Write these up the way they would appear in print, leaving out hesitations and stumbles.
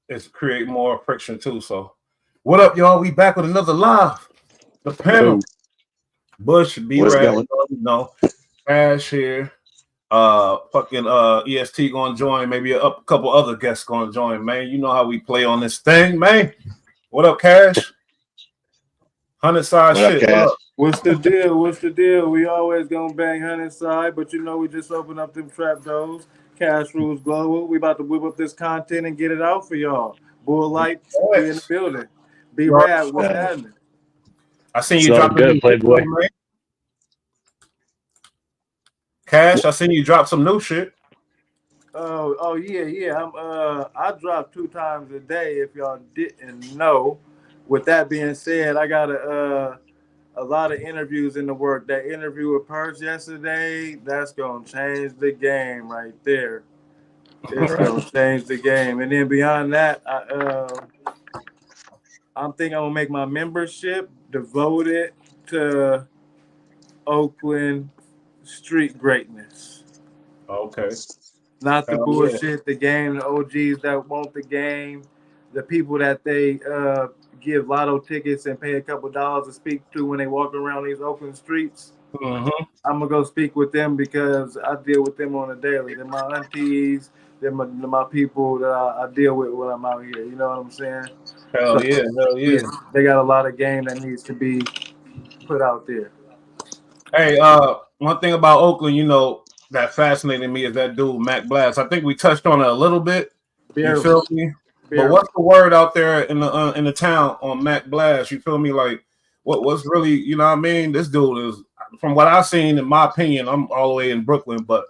it's create more friction too. So, what up, y'all? We back with another live. The panel. Yo, Bush, B what's Rad, going? Ash here. Fucking EST gonna join. Maybe a couple other guests gonna join. Man, you know how we play on this thing, man. What up, Cash? 100 side What up, shit. What Cash? up? What's the deal? What's the deal? We always gonna bang 100 side, but you know we just open up them trap doors. Cash Rules Global. We about to whip up this content and get it out for y'all. Bull Light, we in the building. B Rad, what's happening? I seen It's you all drop good, Playboy. man. Cash, I seen you drop some new shit. Oh yeah. I drop 2 times a day. If y'all didn't know. With that being said, I got a lot of interviews in the work. That interview with Purse yesterday, that's gonna change the game right there. It's gonna change the game. And then beyond that, I'm thinking I'm gonna make my membership devoted to Oakland street greatness. Okay. Not the Hell bullshit, the game, the OGs that want the game, the people that they give lotto tickets and pay a couple dollars to speak to when they walk around these Oakland streets. Mm-hmm. I'm gonna go speak with them because I deal with them on a daily. They're my aunties, they're my people that I deal with when I'm out here. You know what I'm saying? Hell So yeah, hell yeah. they got a lot of game that needs to be put out there. Hey, one thing about Oakland, that fascinated me is that dude Mac Blast. I think we touched on it a little bit. You Barely, feel me? But barely. what's the word out there in the town on Mac Blast? You feel me? Like what's really, you know what I mean? This dude is, from what I've seen, in my opinion, I'm all the way in Brooklyn, but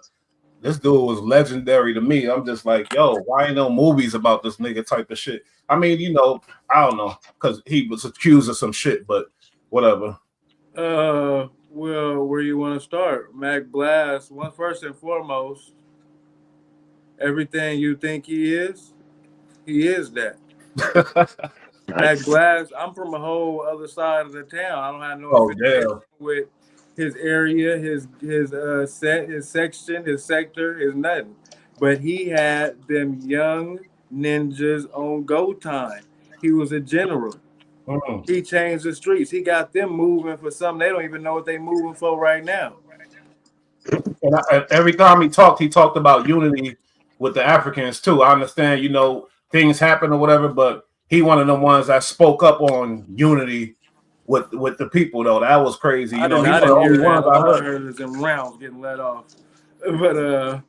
this dude was legendary to me. I'm just like, yo, why ain't no movies about this nigga type of shit? I mean, I don't know, because he was accused of some shit, but whatever. Well, where you want to start? Mac Blast. One first and foremost, everything you think he is that. Mac Blast. I'm from a whole other side of the town. I don't have no Oh affiliation damn. with his area, his set, his section, his sector, his nothing. But he had them young ninjas on go time. He was a general. Mm. He changed the streets. He got them moving for something they don't even know what they moving for right now. And every time he talked about unity with the Africans too. I understand, things happen or whatever, but he one of the ones that spoke up on unity with the people though. That was crazy. I He one didn't, of I the didn't only hear ones that. I All I heard. heard was them rounds getting let off. But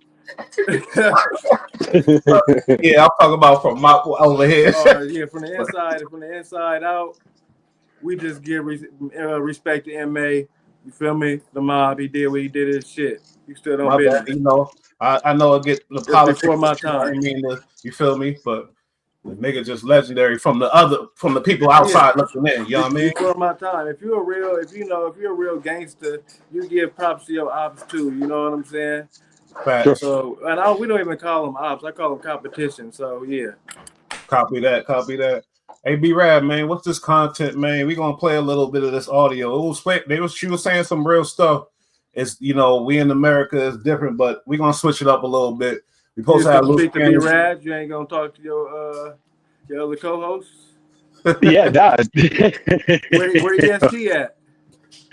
Yeah, I'm talking about from my over here. yeah, from the inside out, we just give respect to MA. You feel me? The mob. He did what he did. His shit. You still don't My bad, business. I know I get the It's politics. before my I time. mean, you feel me? But the nigga just legendary from the people outside looking in. You know what I mean? Before my time. If you're a real gangster, you give props to your ops too. You know what I'm saying? Sure. Facts. So, we don't even call them ops. I call them competition. So yeah. Copy that. Hey, B Rad, man, what's this content, man? We gonna play a little bit of this audio. She was saying some real stuff. It's we in America is different, but we gonna switch it up a little bit. We supposed to have Luce speak to Cannon. B-Rad. You ain't gonna talk to your other co-hosts. Yeah, nah. Where EST at?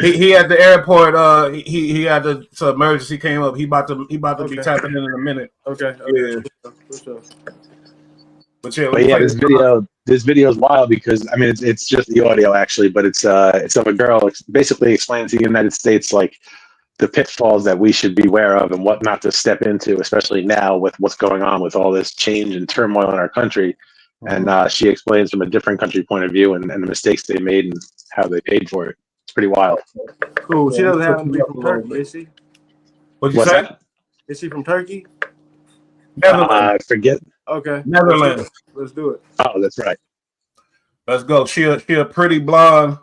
He at the airport. He had the emergency came up. He about to be tapping in a minute. Okay. Yeah. For sure. But yeah, But yeah, this video is wild because I mean it's just the audio actually, but it's of a girl basically explaining to the United States like the pitfalls that we should be aware of and what not to step into, especially now with what's going on with all this change and turmoil in our country. And she explains from a different country point of view and the mistakes they made and how they paid for it. It's pretty wild. Cool. She doesn't happen to be from Turkey, is she? What'd you say? That? Is she from Turkey? Netherlands. Forget. Okay. Netherlands. Let's do it. Oh, that's right. Let's go. She a pretty blonde,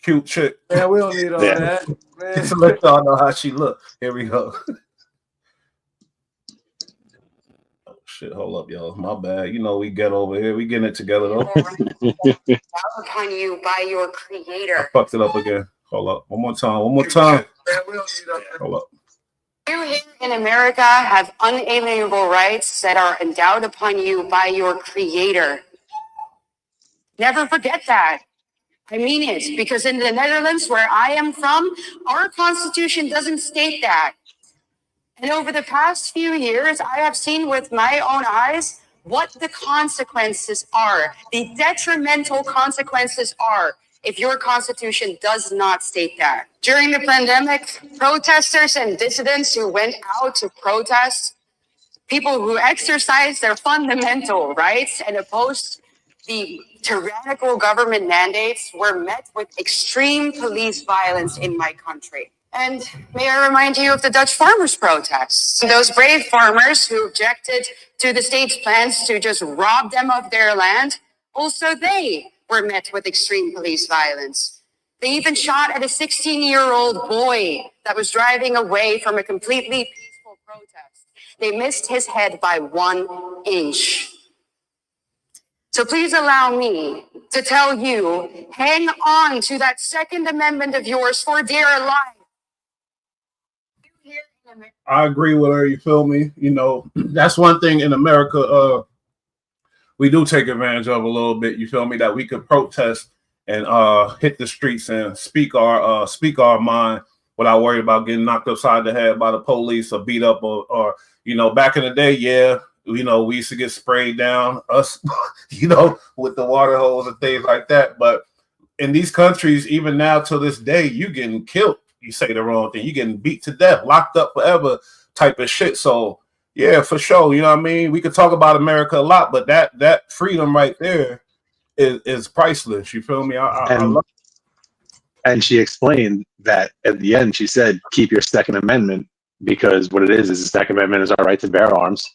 cute chick. Man, we don't need all that. Man. Just to let y'all know how she look. Here we go. Oh shit, hold up, y'all. My bad. We get over here. We getting it together though. Upon you by your creator. I fucked it up again. Hold up. One more time. Man, we don't need all that. Hold up. You here in America have unalienable rights that are endowed upon you by your creator. Never forget that. I mean it, because in the Netherlands, where I am from, our constitution doesn't state that. And over the past few years, I have seen with my own eyes what the consequences are, the detrimental consequences are, if your constitution does not state that. During the pandemic, protesters and dissidents who went out to protest, people who exercised their fundamental rights and opposed the tyrannical government mandates were met with extreme police violence in my country. And may I remind you of the Dutch farmers' protests? Those brave farmers who objected to the state's plans to just rob them of their land, also they were met with extreme police violence. They even shot at a 16-year-old boy that was driving away from a completely peaceful protest. They missed his head by 1 inch. So please allow me to tell you, hang on to that Second Amendment of yours for dear life. I agree with her. You feel me? You know, that's one thing in America. We do take advantage of a little bit. You feel me? That we could protest and hit the streets and speak our mind without worrying about getting knocked upside the head by the police or beat up or you know, back in the day, yeah, you know, we used to get sprayed down, us, you know, with the water hose and things like that. But in these countries, even now to this day, you getting killed. You say the wrong thing, you getting beat to death, locked up forever type of shit. So yeah, for sure. You know what I mean? We could talk about America a lot, but that freedom right there is priceless. You feel me? I love it. And she explained that at the end, she said, keep your Second Amendment, because what it is the Second Amendment is our right to bear arms.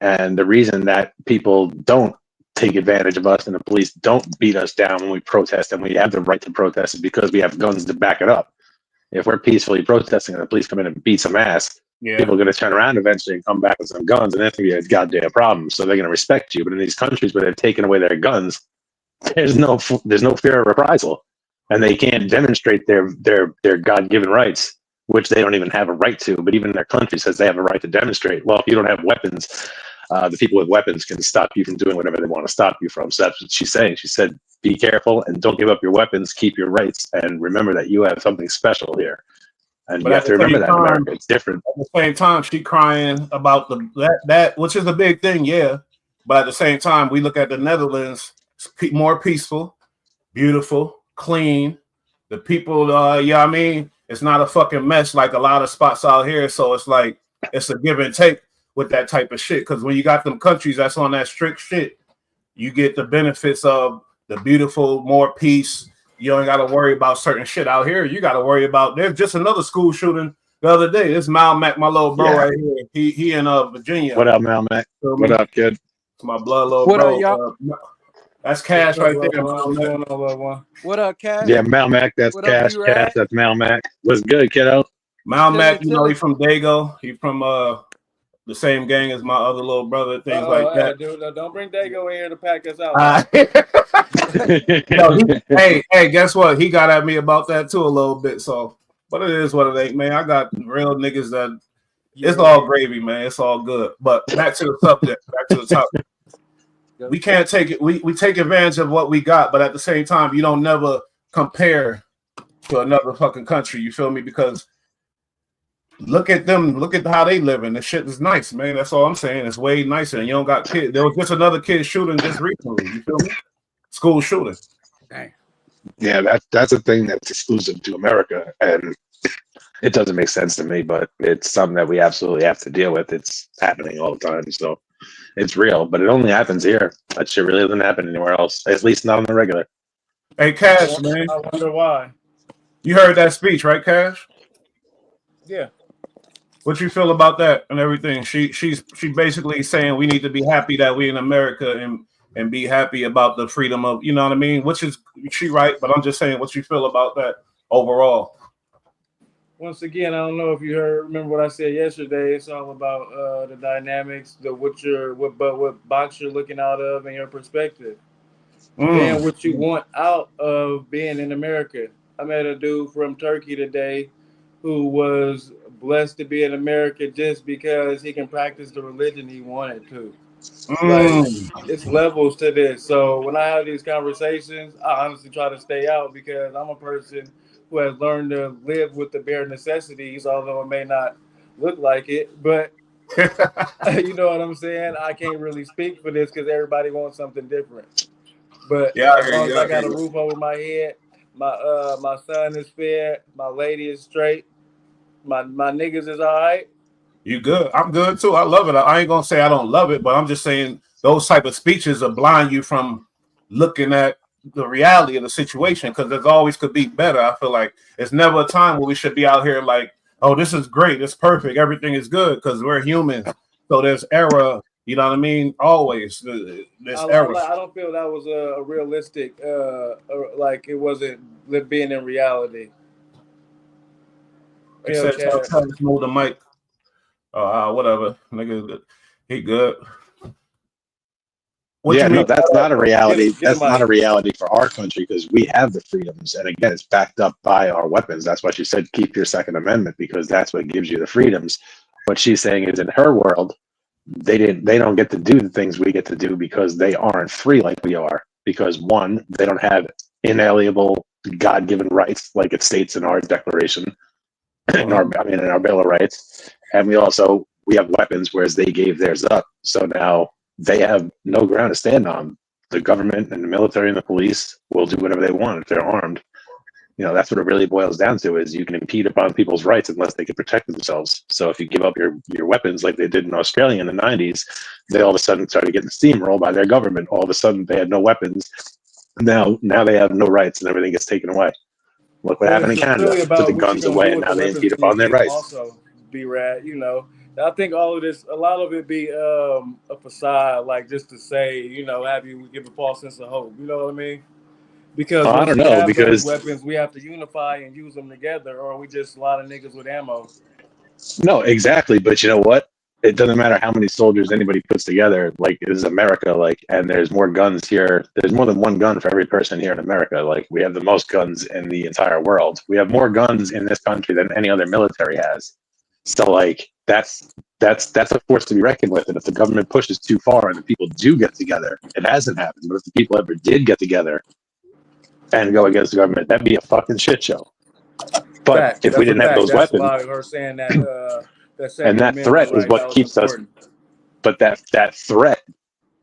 And the reason that people don't take advantage of us and the police don't beat us down when we protest and we have the right to protest is because we have guns to back it up. If we're peacefully protesting and the police come in and beat some ass, people are going to turn around eventually and come back with some guns, and that's going to be a goddamn problem. So they're going to respect you. But in these countries where they've taken away their guns, there's no fear of reprisal, and they can't demonstrate their God-given rights, which they don't even have a right to. But even their country says they have a right to demonstrate. Well, if you don't have weapons, the people with weapons can stop you from doing whatever they want to stop you from. So that's what she's saying. She said, be careful and don't give up your weapons. Keep your rights and remember that you have something special here. And But you at have to the remember same that in time, America, it's different. at the same time, she crying about that which is a big thing, yeah. But at the same time, we look at the Netherlands, more peaceful, beautiful, clean. The people, yeah, I mean, it's not a fucking mess like a lot of spots out here. So it's like it's a give and take with that type of shit. Because when you got them countries that's on that strict shit, you get the benefits of the beautiful, more peace. You don't got to worry about certain shit out here. You got to worry about. There's just another school shooting the other day. This Mal Mac, my little bro right here. He in Virginia. What up, Mal Mac? What up, kid? It's my blood little What bro. up, y'all? That's Cash right there. What up, Cash? Yeah, Mal Mac. That's What up, Cash. B-Rad? Cash. That's Mal Mac. What's good, kiddo? Mal Mac, you know, Chilling. he from Dago. He from the same gang as my other little brother, things like that. Dude, don't bring Dago in here to pack us out. Hey, guess what? He got at me about that too a little bit. So, but it is what it ain't, man. I got real niggas that it's all gravy, man. It's all good. But back to the subject. Back to the topic. We can't take it. We take advantage of what we got, but at the same time, you don't never compare to another fucking country. You feel me? Because look at them. Look at how they living. The shit is nice, man. That's all I'm saying. It's way nicer. And you don't got kids. There was just another kid shooting just recently. You feel me? School shooting. Dang. Yeah, that's a thing that's exclusive to America, and it doesn't make sense to me. But it's something that we absolutely have to deal with. It's happening all the time, so it's real. But it only happens here. That shit really doesn't happen anywhere else. At least not on the regular. Hey, Cash, man. I wonder why. You heard that speech, right, Cash? Yeah. What you feel about that and everything? She's basically saying we need to be happy that we in America and be happy about the freedom of, you know what I mean? Which is she right, but I'm just saying what you feel about that overall. Once again, I don't know if you remember what I said yesterday. It's all about the dynamics, what box you're looking out of and your perspective. And what you want out of being in America. I met a dude from Turkey today who was blessed to be in America just because he can practice the religion he wanted to. Like, Mm. it's levels to this. So when I have these conversations, I honestly try to stay out because I'm a person who has learned to live with the bare necessities, although it may not look like it. But you know what I'm saying? I can't really speak for this because everybody wants something different. But Yeah, I as hear long you. as I I hear got a you. roof over my head, my son is fed, my lady is straight, my niggas is all right. You good? I'm good too. I love it. I ain't gonna say I don't love it, but I'm just saying those type of speeches are blind you from looking at the reality of the situation because there's always could be better. I feel like it's never a time where we should be out here like, oh, this is great, it's perfect, everything is good because we're humans. So there's error. You know what I mean? Always I, there's I, error. I don't feel that was a realistic, like it wasn't being in reality. Like I Hell, said, Chad. tell us move the mic. Whatever, nigga, he good. What you Yeah, mean no, by that's that, not a though? reality. Get a That's not mic. a reality for our country because we have the freedoms. And again, it's backed up by our weapons. That's why she said keep your Second Amendment because that's what gives you the freedoms. What she's saying is in her world, they don't get to do the things we get to do because they aren't free like we are. Because one, they don't have inalienable God-given rights like it states in our declaration, in our Bill of Rights. And we have weapons, whereas they gave theirs up. So now they have no ground to stand on. The government and the military and the police will do whatever they want if they're armed. You know, that's what it really boils down to is you can impede upon people's rights unless they can protect themselves. So if you give up your weapons like they did in Australia in the 90s, they all of a sudden started getting steamrolled by their government. All of a sudden they had no weapons. Now they have no rights and everything gets taken away. Look what happened in It's Canada. really Took the about what you're guns gonna away do and with now the they weapons impede that you upon their get. rights. Also, be rad. You know, I think all of this, a lot of it be a facade, like just to say, you know, have you give a false sense of hope. You know what I mean? Because I once don't we know have those because weapons, we have to unify and use them together, or we just a lot of niggas with ammo. no, exactly. But you know what? It doesn't matter how many soldiers anybody puts together. Like, this is America. Like, and there's more guns here. There's more than one gun for every person here in America. Like, we have the most guns in the entire world. We have more guns in this country than any other military has. So, like, that's a force to be reckoned with. And if the government pushes too far and the people do get together, it hasn't happened. But if the people ever did get together and go against the government, that'd be a fucking shit show. But Fact. if we That's a didn't have fact. those That's weapons, why her saying that that and Second that Amendment threat is right what that was keeps us. important. But that threat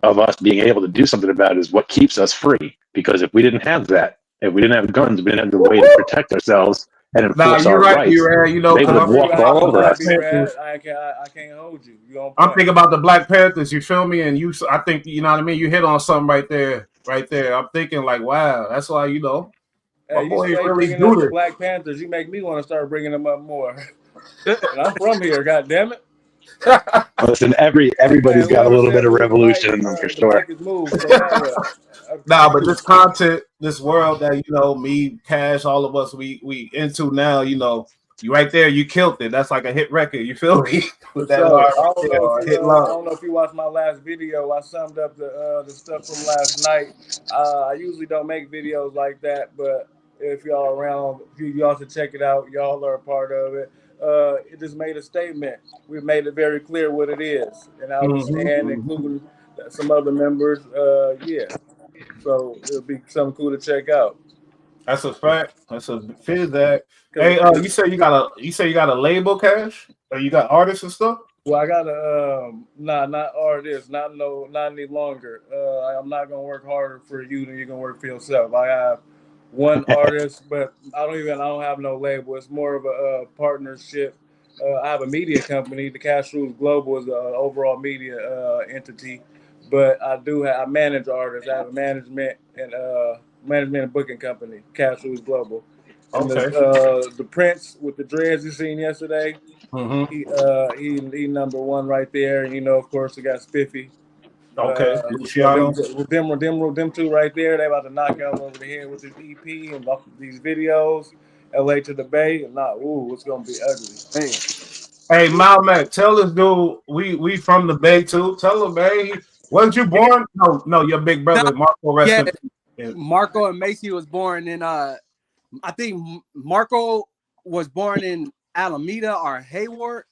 of us being able to do something about it is what keeps us free. Because if we didn't have that, if we didn't have guns, we didn't have the way to protect ourselves and Nah, enforce you're our right, rights, B-Rad. You know, they because would I have I'm agree. thinking walked I ain't about all the gonna over lie, Black us. be rad. Panthers. I can't hold you. You on I'm point. thinking about the Black Panthers. You feel me? And I think you know what I mean. You hit on something right there, right there. I'm thinking like, wow, that's why my Hey, you boy straight really bringing up the do Black Panthers. You make me want to start bringing them up more. And I'm from here. God damn it. this. Listen, Hey, everybody's got a whoever little bit said of move the revolution mic, in them for the sure. mic is moved. So now what? Nah, but this content, this world that me, Cash, all of us, we into now. You right there, you killed it. That's like a hit record. You feel me? For With that line sure. right there, or hit I love. don't know if you watched my last video. I summed up the stuff from last night. I usually don't make videos like that, but if y'all around, y'all should check it out. Y'all are a part of it. It just made a statement. We made it very clear what it is, and I was and Mm-hmm. including some other members. Yeah, so it'll be something cool to check out. That's a fact. That's a fizz that. Cause, Hey, cause you say you got a label, Cash, or you got artists and stuff. Well, I got a not artist, not any longer. I'm not gonna work harder for you than you're gonna work for yourself. I have one artist, but I don't have no label. It's more of a partnership. I have a media company. The Cash Rules Global is an overall media entity, but I manage artists. I have a management and booking company, Cash Rules Global, and Okay. the Prince with the dreads you seen yesterday. Mm-hmm. He number one right there. You know, of course, we got Spiffy. Okay. So Luciano. them two right there, they about to knock out over the head with this EP and these videos. LA to the Bay, and not it's gonna be ugly. Man. Hey, Malmac, tell this dude we from the Bay too. Tell him, man. Wasn't you Yeah, born? No, your big no, brother Marco. Rest yeah. in peace. Yeah. Marco and Macy was born in I think Marco was born in Alameda or Hayward.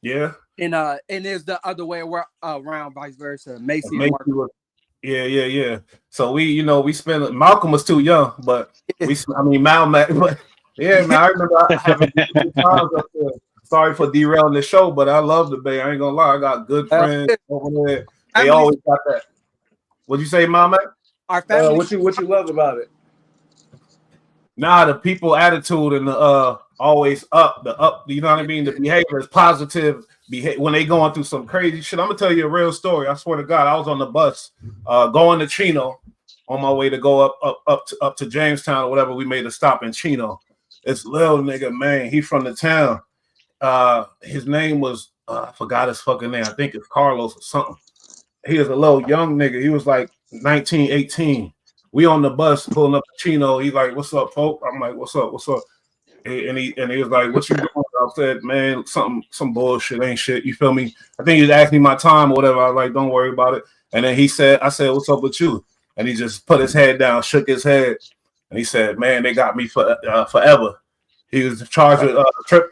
Yeah. And there's the other way around, vice versa. Macy and Macy Mark. was, yeah. So we spent. Malcolm was too young, but Malmac. But yeah, man, I remember having good times up there. Sorry for derailing the show, but I love the Bay. I ain't gonna lie, I got good friends over there. They always got that. What'd you say, Malmac? Our family. What you love about it? Nah, the people attitude and the always up, you know what I mean? The behavior is positive when they going through some crazy shit. I'm gonna tell you a real story. I swear to God, I was on the bus going to Chino on my way to go up to Jamestown or whatever. We made a stop in Chino. This little nigga, man, he from the town. His name was I forgot his fucking name. I think it's Carlos or something. He was a little young nigga. He was like 19, 18. We on the bus pulling up to Chino. He's like, "What's up, folk?" I'm like, "What's up? What's up?" And he was like, "What you doing?" I said, "Man, some bullshit, ain't shit." You feel me? I think he was asking me my time or whatever. I was like, "Don't worry about it." And then I said, "What's up with you?" And he just put his head down, shook his head, and he said, "Man, they got me for forever." He was charged with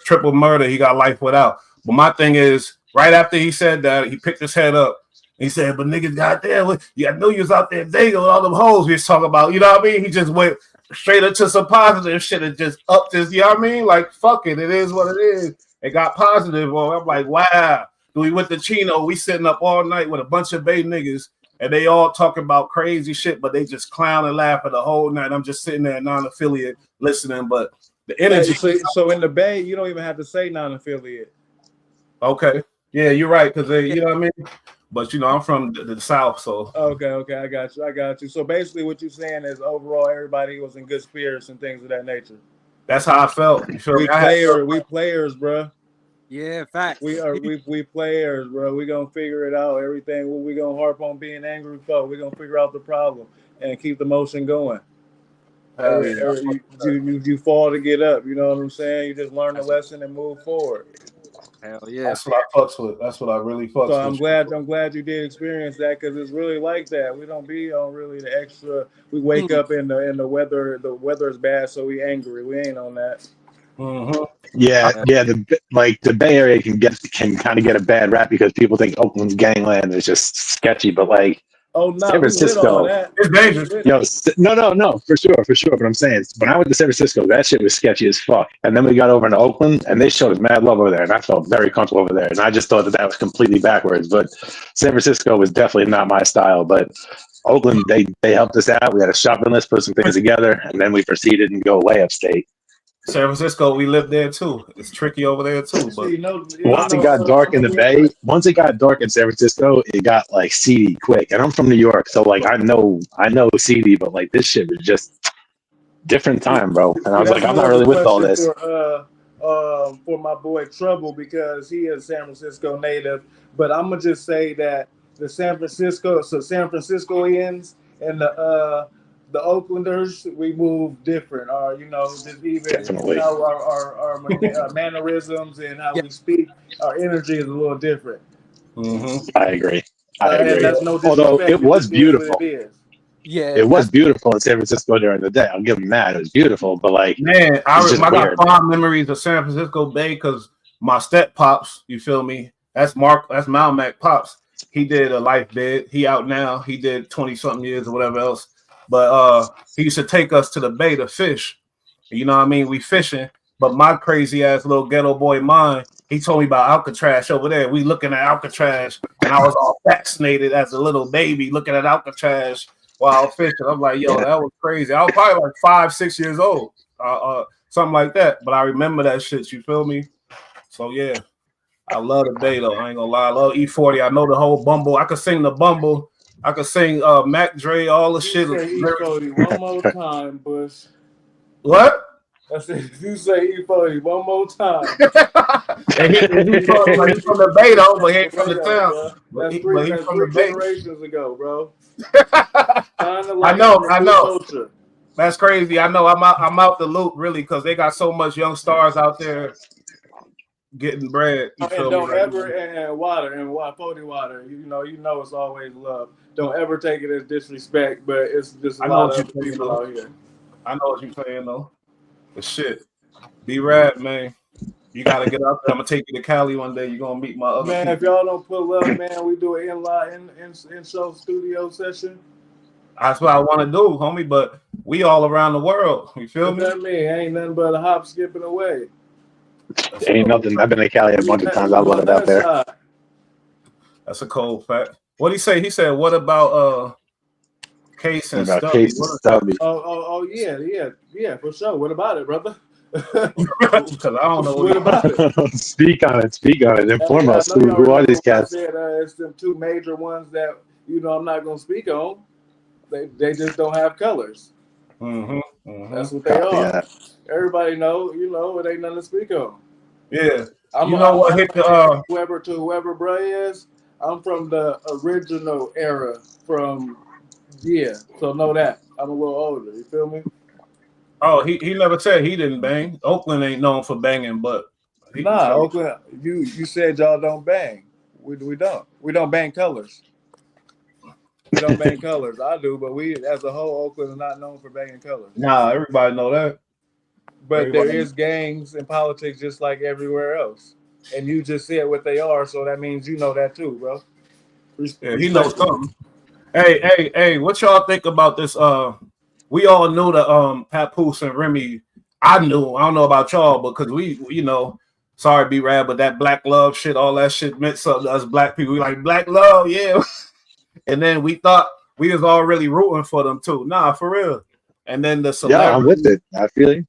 triple murder. He got life without. But my thing is, right after he said that, he picked his head up. He said, "But niggas, goddamn, I knew you was out there dating with all them hoes we was talking about." You know what I mean? He just went straight into some positive shit and just upped his, you know what I mean? Like, fuck it. It is what it is. It got positive. Well, I'm like, wow. We went to Chino. We sitting up all night with a bunch of Bay niggas, and they all talking about crazy shit, but they just clown and laughing the whole night. I'm just sitting there non-affiliate listening, but the energy. So in the Bay, you don't even have to say non-affiliate. Okay. Yeah, you're right, because you know what I mean? But I'm from the South, so okay, I got you. So basically, what you're saying is overall, everybody was in good spirits and things of that nature. That's how I felt. You feel we players, bro. Yeah, facts. We players, bro. We gonna figure it out. Everything. We gonna harp on being angry folk. We gonna figure out the problem and keep the motion going. You fall to get up. You know what I'm saying? You just learn the lesson and move forward. Hell yeah. That's what I fucks with. That's what I really fucks with. So I'm glad you did experience that, because it's really like that. We don't be on really the extra. We wake up in the weather. The weather is bad, so we angry. We ain't on that. Mm-hmm. Yeah. The Bay Area can kind of get a bad rap because people think Oakland's gangland is just sketchy, but like. Oh no, San Francisco. It's dangerous. No, for sure. But I'm saying, when I went to San Francisco, that shit was sketchy as fuck. And then we got over into Oakland, and they showed us mad love over there, and I felt very comfortable over there. And I just thought that was completely backwards. But San Francisco was definitely not my style. But Oakland, they helped us out. We had a shopping list, put some things together, and then we proceeded and go way upstate. San Francisco, we lived there too. It's tricky over there too. But once it got dark in the Bay, once it got dark in San Francisco, it got like seedy quick. And I'm from New York, so like I know seedy, but like this shit was just different time, bro. And I was like, I'm not really with all this. For my boy Trouble, because he is a San Francisco native, but I'm gonna just say that the San Franciscoians and the Oaklanders, we move different. Just even our mannerisms and how we speak, our energy is a little different. Mm-hmm. I agree. And that's no disrespect. Although it was beautiful. It was beautiful in San Francisco during the day. I'll give them that. It was beautiful, but like, man, I got fond memories of San Francisco Bay because my step pops, you feel me? That's Malmac pops. He did a life bid. He out now. He did 20-something years or whatever else. But he used to take us to the bay to fish. You know what I mean? We fishing. But my crazy ass little ghetto boy mind, he told me about Alcatraz over there. We looking at Alcatraz, and I was all vaccinated as a little baby looking at Alcatraz while fishing. I'm like, yo, that was crazy. I was probably like 5-6 years old, something like that. But I remember that shit. You feel me? So yeah, I love the bay though. I ain't gonna lie. I love E40. I know the whole Bumble. I could sing the Bumble. I could sing Mac Dre, all the shit. E40 one more time, Bush. What? I said, you say E40 one more time. He's from the Bay though, but he ain't from the town. That's three generations ago, bro. I know. That's crazy. I know. I'm out the loop really because they got so much young stars out there getting bread. You feel don't me? ever and water 40 water. You know it's always love. Don't ever take it as disrespect, but it's just a lot of people out here. I know what you're saying though. But shit, be rad, man. You gotta get out there. I'm gonna take you to Cali one day. You're gonna meet my other Man, if people. y'all don't pull up, man, we do an in show studio session. That's what I want to do, homie. But we all around the world. You feel What me? that mean? Ain't nothing but a hop, skipping away. That's Ain't cold. nothing. I've been to Cali a bunch of times. I We love on it out that there. side. That's a cold fact. What he say? He said, "What about Case and About Stubby?" Case and Stubby. Oh, yeah, for sure. What about it, brother? Because I don't know What about it? Speak on it. Speak on it. Inform I us. know y'all Who are remember these when I cats? said it's them two major ones that I'm not gonna speak on. They just don't have colors. That's what they Copy are. that. Everybody know, it ain't nothing to speak on. Yeah. I'm You know what hit the whoever bruh is. I'm from the original era. So know that I'm a little older. You feel me? Oh, he never said he didn't bang. Oakland ain't known for banging, but he Nah, said Oakland. You said y'all don't bang. We don't. We don't bang colors. We don't bang colors. I do, but we as a whole, Oakland is not known for banging colors. nah, everybody know that. But there Everybody, is gangs and politics just like everywhere else. And you just said what they are, so that means you know that too, bro. yeah, he knows Respectfully. something. Hey, what y'all think about this? We all knew that Papoose and Remy. I knew. I don't know about y'all, because sorry, B Rad, but that black love shit, all that shit meant something to us black people. We like black love, yeah. And then we thought we was all really rooting for them too. Nah, for real. And then the Yeah, I'm with celebrity, it. I feel you.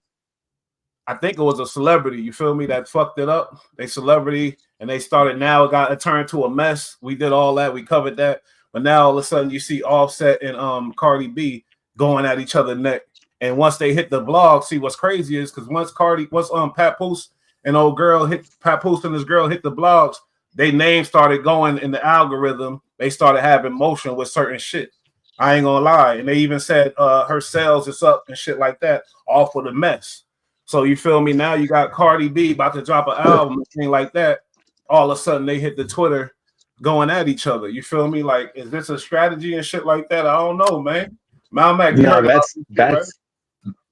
I think it was a celebrity, you feel me, that fucked it up. They celebrity, and they started, now it turned to a mess. We did all that, we covered that. But now all of a sudden you see Offset and Cardi B going at each other neck. And once they hit the blog, see what's crazy is because once Papoose and old girl hit Papoose and this girl hit the blogs, they name started going in the algorithm. They started having motion with certain shit. I ain't gonna lie. And they even said her sales is up and shit like that, off of the mess. So you feel me? Now you got Cardi B about to drop an album and thing like that. All of a sudden they hit the Twitter going at each other. You feel me? Like, is this a strategy and shit like that? I don't know, man. Malmac, you No, heard about this shit, right?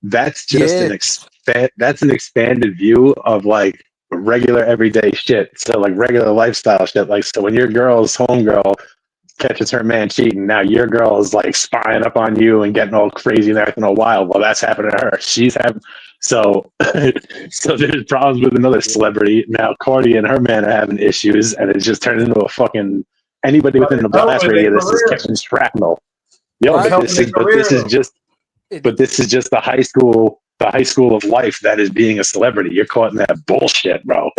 that's just Yeah. that's an expanded view of like regular everyday shit. So like regular lifestyle shit. Like so when your girl's homegirl catches her man cheating, now your girl is like spying up on you and getting all crazy and acting all wild. Well, that's happening to her. She's having so so there's problems with another celebrity. Now Cardi and her man are having issues, and it's just turned into a fucking anybody But within the it's blast helping their radius of this is career. catching shrapnel. Yo, It's Right. helping their career though. this is just the high school of life that is being a celebrity. You're caught in that bullshit, bro.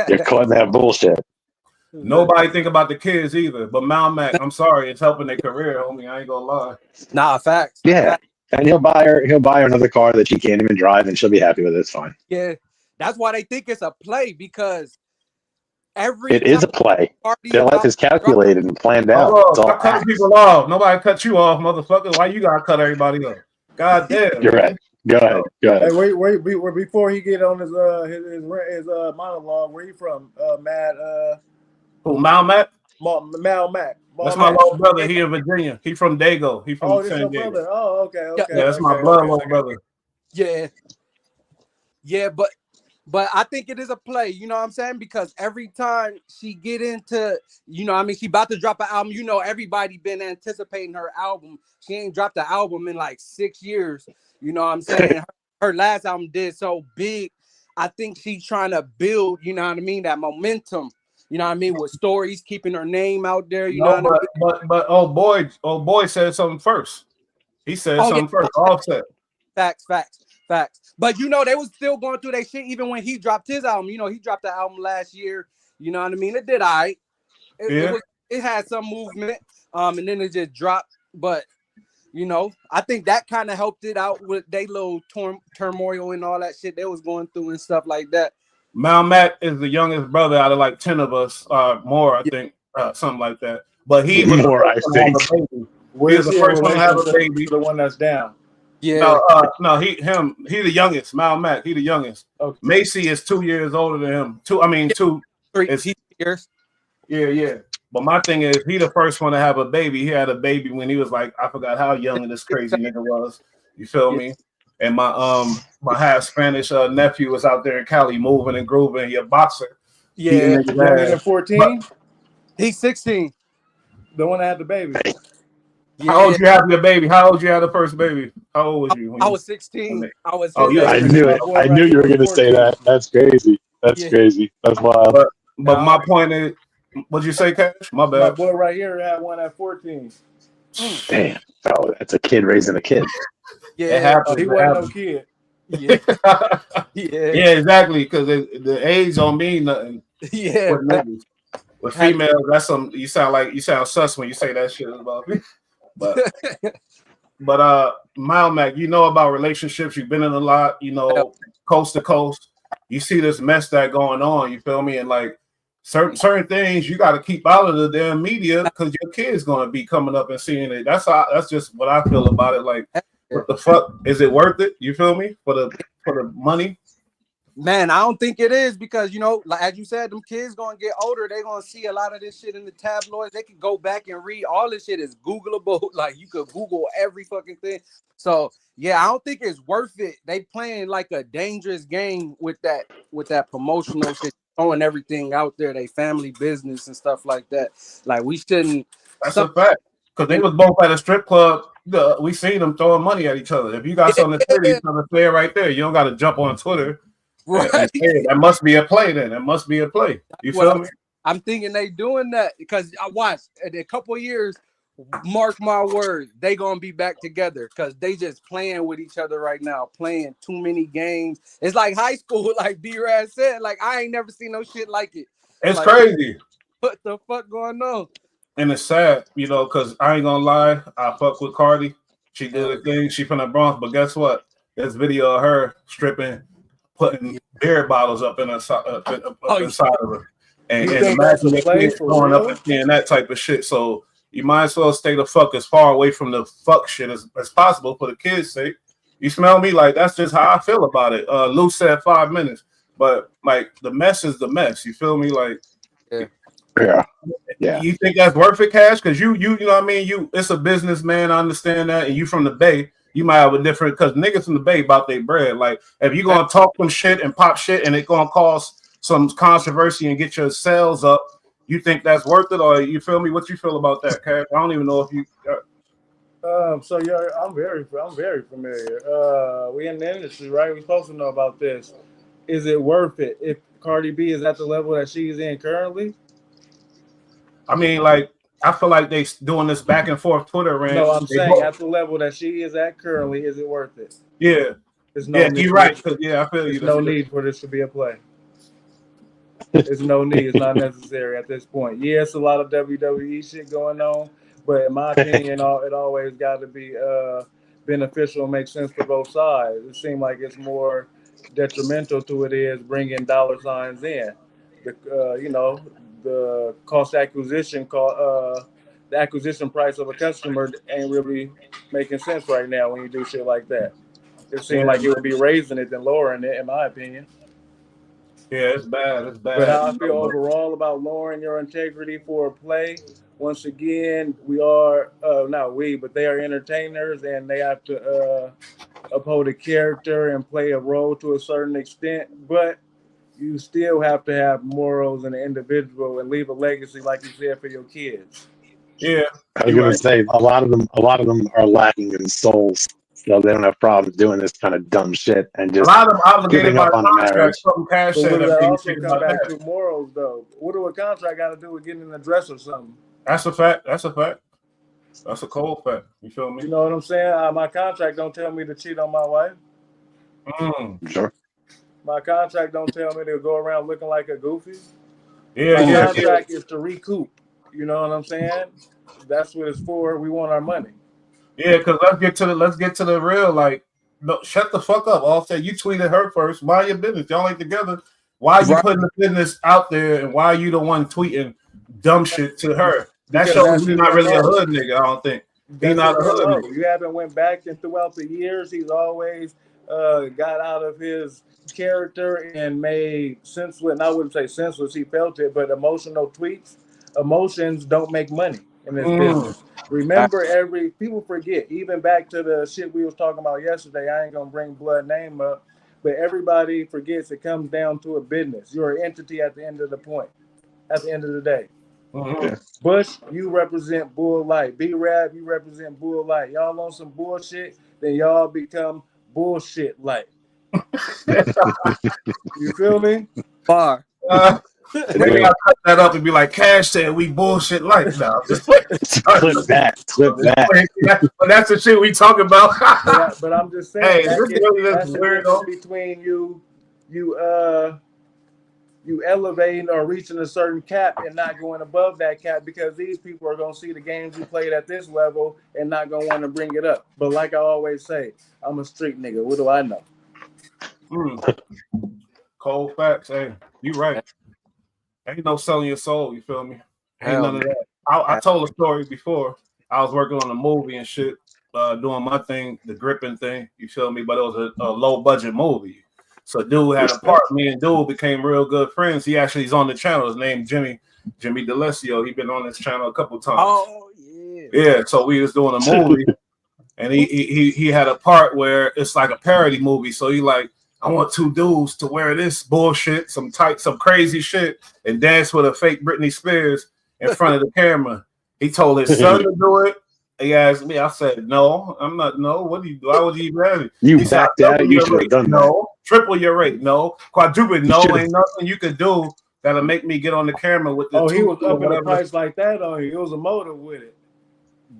You're caught in that bullshit. Nobody think about the kids either. But Malmac, I'm sorry, it's helping their career, homie. I ain't gonna lie. Nah, facts. Yeah. Facts. And he'll buy her another car that she can't even drive, and she'll be happy with it. It's fine. Yeah. That's why they think it's a play, because every It time is a play. party Their life about is calculated and planned Hold out. It's on, all stop cutting acts. people off. Nobody cut you off, motherfucker. Why you gotta cut everybody off? God damn, You're right. man. Go ahead. Go Hey, ahead. wait, before he get on his monologue, where you from? Mad Who, Malmac? Mal Mac. That's my little brother. He in Virginia. He from Dago. He from Oh, this San your Diego. brother. Oh, okay. Yeah, that's my blood little brother. Yeah, but I think it is a play, you know what I'm saying? Because every time she get into, she about to drop an album, everybody been anticipating her album. She ain't dropped the album in like 6 years, you know what I'm saying? Her last album did so big. I think she's trying to build, that momentum, with stories, keeping her name out there, No, but old boy said something first. He said Oh, yeah. something first. Offset. Facts. But they was still going through their shit even when he dropped his album. He dropped the album last year. You know what I mean? It did all right. It had some movement. And then it just dropped. But I think that kind of helped it out with they little turmoil and all that shit they was going through and stuff like that. Malmac is the youngest brother out of like 10 of us, more, I think, something like that. But he was the More, I first one to think. have a baby. Where He was is the he in first one to have a relation baby. to the one that's down? Yeah. No, he the youngest. Malmac, he the youngest. Okay. Macy is 2 years older than him. Two. 3 It's, years. yeah. But my thing is, he the first one to have a baby. He had a baby when he was like, I forgot how young this crazy nigga was. You feel me? and my half Spanish nephew was out there in Cali moving and grooving. He a boxer, beating Yeah, niggas Younger ass. than 14, he's 16. the one that had the baby. How old Yeah, you have your baby? How old you had the first baby? How old was you when I you? was 16. I was Oh, his you. I age. knew My it. boy I right knew you here were is going to say 14. that. That's crazy. That's Yeah. crazy. That's wild. But No. my point is, what'd you say, Cash? My My bad. boy right here had one at 14. Damn. Oh, that's a kid raising a kid. It Yeah, Oh, happens. he It wasn't no happens. kid. yeah, yeah, Yeah, exactly. Because the age don't mean nothing yeah. with niggas. With Have females, that's some. You sound sus when you say that shit about me. But Mild Mac, you know about relationships. You've been in a lot. You know, coast to coast. You see this mess that going on. You feel me? And like certain things, you got to keep out of the damn media because your kid's gonna be coming up and seeing it. That's just what I feel about it. Like, what the fuck is it worth it? You feel me? For the money. Man, I don't think it is because like as you said, them kids gonna get older. They gonna see a lot of this shit in the tabloids. They can go back and read. All this shit is Googleable. Like you could Google every fucking thing. So yeah, I don't think it's worth it. They playing like a dangerous game with that promotional shit, throwing everything out there. They family business and stuff like that. Like we shouldn't. That's a fact. Because they was both at a strip club. We seen them throwing money at each other. If you got something to say, you to say it right there. You don't got to jump on Twitter. Right. And say it. That must be a play. Then that must be a play. You feel me? I'm thinking they doing that because I watched in a couple of years. Mark my words, they gonna be back together because they just playing with each other right now, playing too many games. It's like high school, like B-Rad said. Like I ain't never seen no shit like it. It's Like crazy. what the fuck going on? And it's sad, because I ain't gonna lie. I fuck with Cardi. She did a thing. She from the Bronx, but guess what? There's video of her stripping, putting beer bottles up inside of her, and You think that's imagine a your play kids for growing up real? and seeing that type of shit. So you might as well stay the fuck as far away from the fuck shit as possible for the kids' sake. You smell me? Like that's just how I feel about it. Luce said 5 minutes, but like the mess is the mess. You feel me? Like Yeah. You think that's worth it, Cash? Because you know what I mean. It's a businessman. I understand that, and you from the Bay. You might have a different because niggas from the Bay about their bread. Like if you gonna talk some shit and pop shit, and it gonna cause some controversy and get your sales up, you think that's worth it, or you feel me? What you feel about that, Cash? I don't even know if you. So yeah, I'm very familiar. We in the industry, right? We're supposed to know about this. Is it worth it if Cardi B is at the level that she's in currently? I mean, like I feel like they doing this back and forth Twitter rant. No, I'm saying at the level that she is at currently, is it worth it? Yeah, There's no need. you're right. I feel you. There's no need for this to be a play. There's no need. It's not necessary at this point. Yeah, it's a lot of WWE shit going on, but in my opinion, it always got to be beneficial and make sense for both sides. It seems like it's more detrimental to it is bringing dollar signs in. The cost acquisition the acquisition price of a customer ain't really making sense right now when you do shit like that. It seems like it would be raising it than lowering it, in my opinion. Yeah, it's bad. It's bad. But how I feel overall about lowering your integrity for a play, once again, we are not we, but they are entertainers and they have to uphold a character and play a role to a certain extent. But you still have to have morals and an individual and leave a legacy, like you said, for your kids. Yeah, I was gonna say a lot of them are lacking in souls, so they don't have problems doing this kind of dumb shit and a just lot of them obligated giving by up on a contract. marriage. Something Cash But said. what does that Everything also come back to morals, though? What do a contract got to do with getting in the dress or something? That's a fact. That's a fact. That's a cold fact. You feel me? You know what I'm saying? My contract don't tell me to cheat on my wife. Sure. My contract don't tell me to go around looking like a goofy. Yeah, My yeah. contract is to recoup. You know what I'm saying? That's what it's for. We want our money. Yeah, because let's get to the real. Like, no, shut the fuck up. Offset, you tweeted her first. Why your business? Y'all ain't together. Why you putting the business out there, and why you the one tweeting dumb shit to her? That Because shows that's he's his not really a MO. hood nigga. I don't think he's That's not his a hood MO. nigga. You haven't went back and throughout the years, he's always got out of his character and made senseless. And I wouldn't say senseless. He felt it, but emotional tweets. Emotions don't make money in this business. Remember, people forget. Even back to the shit we was talking about yesterday. I ain't gonna bring blood name up, but everybody forgets it comes down to a business. You're an entity at the end of the point. At the end of the day. Mm-hmm. Bush, you represent Bull Light. B-Rab, you represent Bull Light. Y'all on some bullshit, then y'all become bullshit light. You feel me? Bar. Maybe I'll cut that up and be like, Cash said we bullshit life now. Clip that. But that's the shit we talk about. but I'm just saying, hey, that's the difference between you elevating or reaching a certain cap and not going above that cap, because these people are going to see the games you played at this level and not going to want to bring it up. But like I always say, I'm a street nigga. What do I know? Cold facts. Hey, you right. Ain't no selling your soul. You feel me? Ain't none of that. I told a story before. I was working on a movie and shit, doing my thing, the gripping thing. You feel me? But it was a low budget movie. So dude had a part. Me and dude became real good friends. He actually is on the channel. His name Jimmy DeLessio. He been on this channel a couple times. Oh yeah. Yeah. So we was doing a movie, and he had a part where it's like a parody movie. So he like, I want two dudes to wear this bullshit, some crazy shit, and dance with a fake Britney Spears in front of the camera. He told his son to do it. He asked me. I said, no, I'm not. No, what do you do? Why would you even? You backed out. You should have done that. No, triple your rate. No, quadruple. No, ain't nothing you could do that'll make me get on the camera with the. He was up in a price like that on you. It was a motive with it.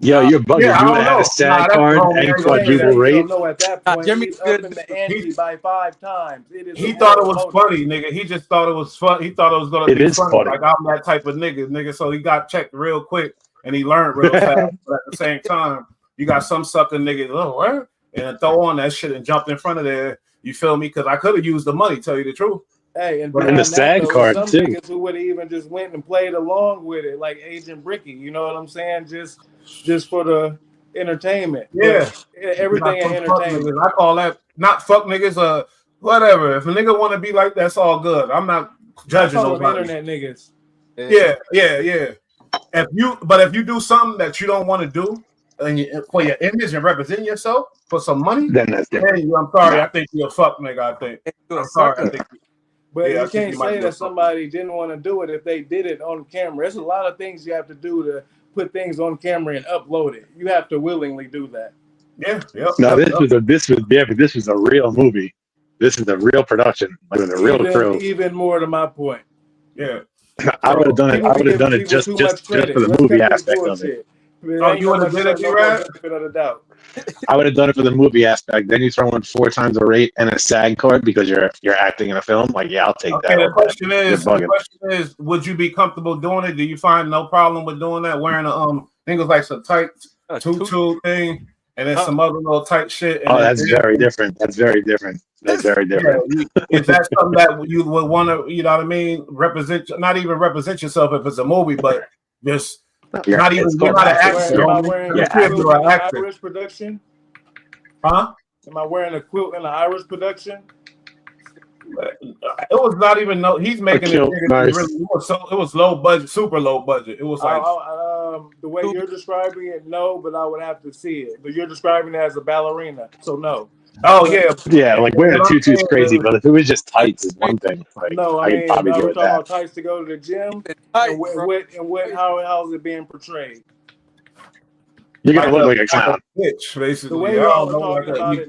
Yo, you're bugging. Yeah, you would have had a SAG card and quadruple rate. You don't know at that point. Jimmy's up in the ante by 5 times. He thought it was funny, nigga. He just thought it was fun. He thought it was gonna be funny. Like I'm that type of nigga. So he got checked real quick and he learned real fast. But at the same time, you got some sucker niggas, oh, what? And throw on that shit and jump in front of there. You feel me? Because I could have used the money, tell you the truth. Hey, and the SAG card some too. Niggas who would have even just went and played along with it, like Agent Bricky. You know what I'm saying? Just for the entertainment. Yeah, everything in entertainment. I call that not fuck niggas. Whatever. If a nigga want to be like that's all good. I'm not judging nobody. Internet niggas. Yeah. If you do something that you don't want to do, and for your image and representing yourself for some money, then that's different. I'm sorry. I think you're a fuck nigga. I think. I'm sorry. I think. But you can't say that somebody didn't want to do it if they did it on camera. There's a lot of things you have to do to put things on camera and upload it. You have to willingly do that. Yeah. No, this was a real movie. This is a real production. With a real crew. Even more to my point. Yeah. I would have done it. I would have done it just for the movie aspect of it. Oh, you would have did it, right? I would have done it for the movie aspect. Then you throw in 4 times the rate and a SAG card because you're acting in a film. Like, yeah, I'll take that. The question is, would you be comfortable doing it? Do you find no problem with doing that? Wearing I think it was like some tight tutu thing, and then some other little tight shit. Oh, that's very different. That's very different. Is that something that you would want to, you know what I mean, represent? Not even represent yourself if it's a movie, but just. You're not an actor. You're an Irish production? Huh? Am I wearing a quilt in an Irish production? It was not even he's making it. Nice. It was low budget, super low budget. It was like the way you're describing it, no, but I would have to see it. But you're describing it as a ballerina, so no. Oh yeah. Like wearing a tutu is crazy, but if it was just tights, is one thing. Like, no, I mean, we're talking about tights to go to the gym, and how is it being portrayed? You're gonna look like a clown, bitch. Basically, the way y'all talking about it,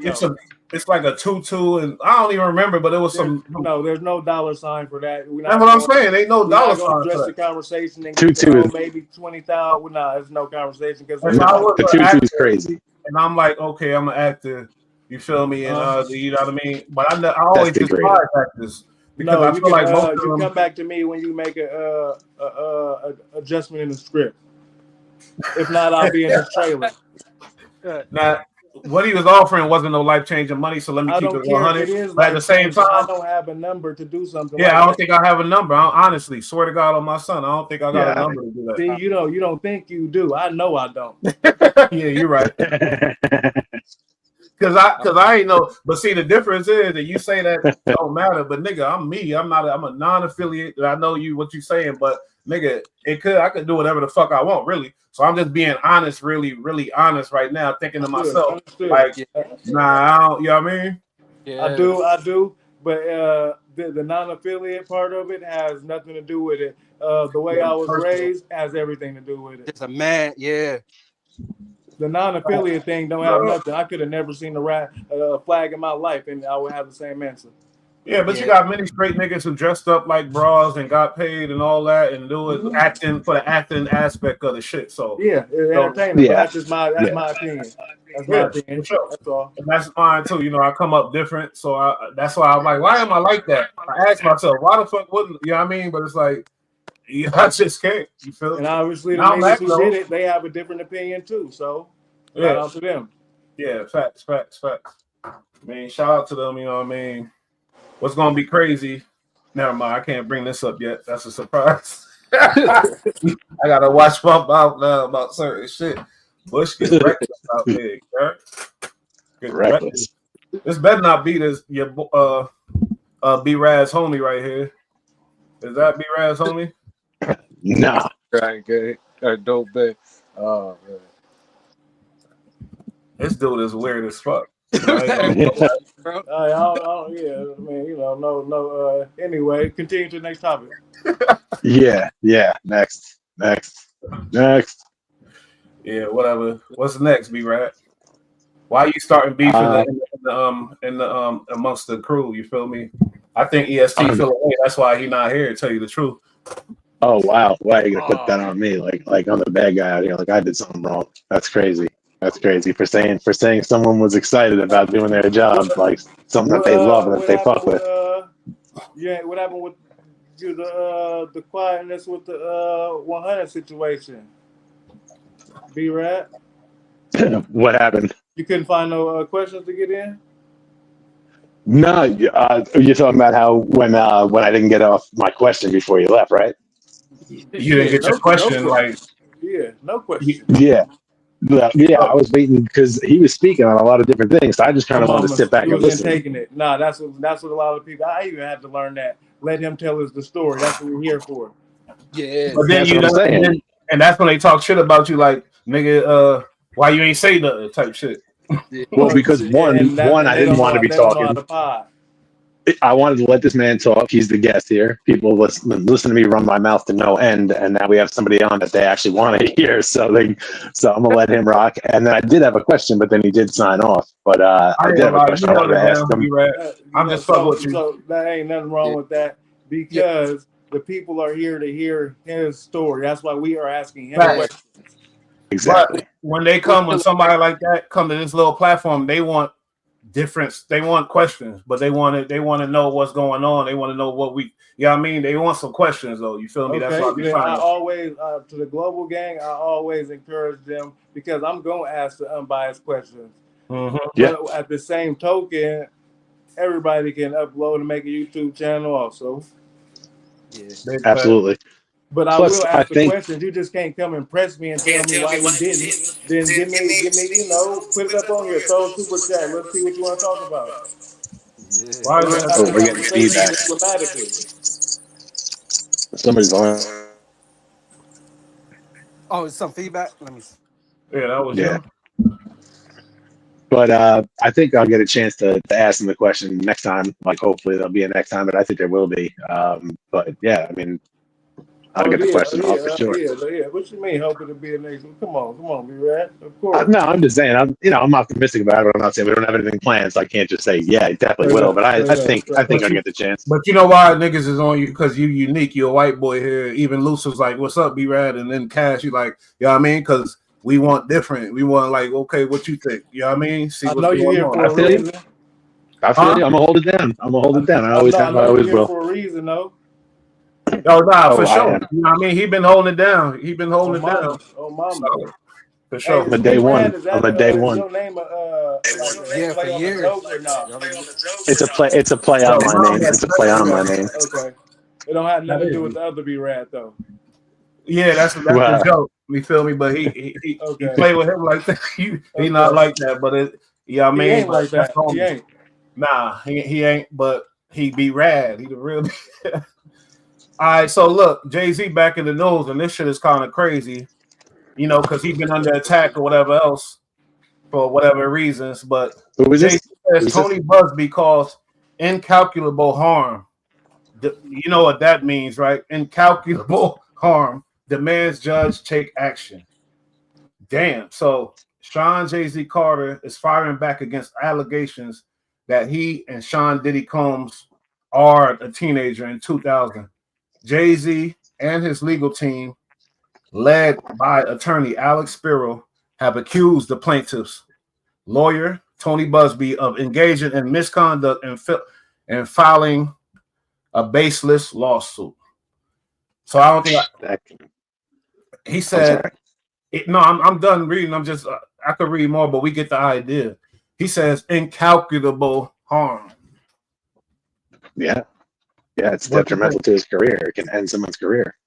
it's like a tutu, and I don't even remember, but it was there's no dollar sign for that. That's what I'm saying. Ain't no dollar sign. Address the conversation and tutu is maybe 20,000. Well, no, there's no conversation because the tutu is crazy. And I'm like, okay, I'm an actor. You feel me? And you know what I mean? But I always despise actors because I feel like most of them come back to me when you make a adjustment in the script. If not, I'll be in the trailer. Now, what he was offering wasn't no life-changing money, so let me keep it 100. But at the same time, I don't have a number to do something. Yeah, I don't think I have a number. I honestly swear to God on my son, I don't think I got a number to do that. See, you don't think you do. I know I don't. Yeah, you're right. Cause I ain't know, but see the difference is that you say that don't matter, but nigga, I'm me. I'm a non-affiliate. I know what you saying, but nigga, I could do whatever the fuck I want, really. So I'm just being honest, really, really honest right now, thinking to myself, Understood. like, Yeah. nah, I don't, you know what I mean? Yeah. I do. But the non-affiliate part of it has nothing to do with it. The way I was raised has everything to do with it. Just a man. Yeah. The non-affiliate thing don't have nothing. I could have never seen a flag in my life, and I would have the same answer. Yeah, but you got many straight niggas who dressed up like bras and got paid and all that and do it acting for the acting aspect of the shit. So yeah, it's entertainment. But that's just my opinion. That's my opinion. For sure. That's all. And that's mine too. You know, I come up different, so that's why I'm like, why am I like that? I ask myself, why the fuck wouldn't you know what I mean? But it's like, yeah, I just can't. You feel me? And obviously, the niggas who did it, they have a different opinion too. So, shout out to them. Yeah, facts. I mean, shout out to them. You know what I mean? What's gonna be crazy? Never mind. I can't bring this up yet. That's a surprise. I gotta watch my mouth now about certain shit. Bush gets reckless out there, right? Reckless. This better not be this your B-Raz homie right here. Is that B-Raz homie? Nah. Right, good. Dope bit. Oh man. This dude is weird as fuck. Anyway, continue to the next topic. Yeah. Next. Yeah, whatever. What's next, B-Rat? Why are you starting beef in the amongst the crew? You feel me? I think EST feel away. That's why he not here. To tell you the truth. Oh wow! Why are you gonna put that on me? Like I'm the bad guy out here. Like I did something wrong. That's crazy. That's crazy for saying someone was excited about doing their job, like something that they love and that they fuck with. What happened with the quietness with the 100 situation? B-Rat? What happened? You couldn't find no questions to get in? No, you're talking about how when I didn't get off my question before you left, right? You didn't get your question, no question. Yeah, I was waiting because he was speaking on a lot of different things. So I just kind of wanted to sit back and listen. Taking it. Nah, that's what a lot of people. I even had to learn that. Let him tell us the story. That's what we're here for. Yeah, but then and that's when they talk shit about you, like nigga, why you ain't say nothing type shit. Well, because one, I didn't want to be talking. I wanted to let this man talk. He's the guest here. People listen to me run my mouth to no end, and now we have somebody on that they actually want to hear. So I'm gonna let him rock. And then I did have a question, but then he did sign off. But I did have a question I wanted to ask him. I'm just fucking with you. So that ain't nothing wrong with that because the people are here to hear his story. That's why we are asking him questions. Exactly. But when somebody like that come to this little platform, they want questions, but they want to know what's going on. They want to know what we, you know what I mean? They want some questions though. You feel me? Okay. That's why we find always to the global gang. I always encourage them because I'm going to ask the unbiased questions. Mm-hmm. But at the same token, everybody can upload and make a YouTube channel also. Yeah, absolutely. But I will ask the questions. You just can't come and press me and tell me why you didn't. Then give me, put it up on here. Throw a super chat. Let's see what you want to talk about. Yeah. Why is that? We're getting feedback. Somebody's on. Oh, it's some feedback. Let me see. Yeah, that was you. But I think I'll get a chance to ask him the question next time. Like, hopefully there'll be a next time, but I think there will be. But yeah, I mean, I'll get the question off for sure. Yeah. What you mean, hoping to be a next one? Come on, B-Rat. Of course. No, I'm just saying. I'm optimistic about it. I'm not saying we don't have anything planned, so I can't just say it definitely will. But I think I'll get the chance. But you know why niggas is on you? Because you unique. You're a white boy here. Even Luce was like, "What's up, B-Rat?" And then Cash, you like, you know what I mean? Because we want different. We want like, okay, what you think? You know what I mean? See what's going on. I feel you. I'm gonna hold it down. I always have. I always will. For a reason, though. Oh, for sure. You know what I mean? He been holding it down. Down. Oh, mama. So, for sure. I'm a day one. Your name, for years. It's a play on my name. It's a play on my name. Okay. It don't have nothing to do with the other B-Rat though. Yeah, that's the joke. You feel me? But he play with him like that. He not like that. But it, yeah, I mean, he ain't like that. He ain't. Nah, he ain't. But he be rad. He the real. All right, so look, Jay-Z back in the news, and this shit is kind of crazy, you know, because he's been under attack or whatever else for whatever reasons. But Who was Jay-Z this? says Tony Busby caused incalculable harm. You know what that means, right? Incalculable harm. Demands judge take action. Damn. So Sean Jay-Z Carter is firing back against allegations that he and Sean Diddy Combs are a teenager in 2000. Jay-Z and his legal team, led by attorney Alex Spiro, have accused the plaintiff's lawyer, Tony Busby, of engaging in misconduct and filing a baseless lawsuit. So I don't think he said, no, I'm done reading. I'm just, I could read more, but we get the idea. He says incalculable harm. Yeah. Yeah, it's detrimental to his career. It can end someone's career.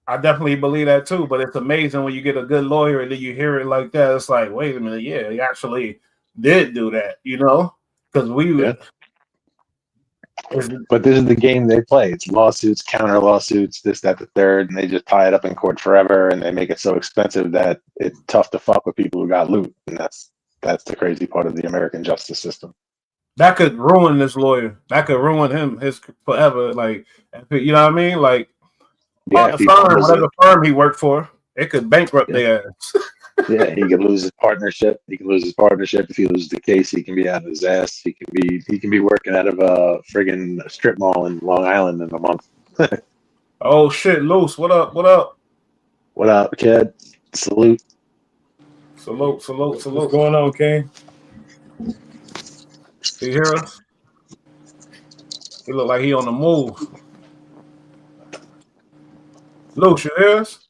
I definitely believe that too, but it's amazing when you get a good lawyer and then you hear it like that. It's like, wait a minute, yeah, he actually did do that, you know? Because But this is the game they play. It's lawsuits, counter lawsuits, this, that, the third, and they just tie it up in court forever, and they make it so expensive that it's tough to fuck with people who got loot, and that's the crazy part of the American justice system. That could ruin this lawyer. That could ruin him his forever. Like, you know what I mean? Like, whatever firm he worked for, it could bankrupt their ass. Yeah, he could lose his partnership. He can lose his partnership if he loses the case. He can be out of his ass. He can be working out of a friggin' strip mall in Long Island in a month. Oh shit, Luce, what up? What up? What up, kid? Salute. Salute. What's going on, King? Do you hear us? He look like he on the move. Luce, you hear us?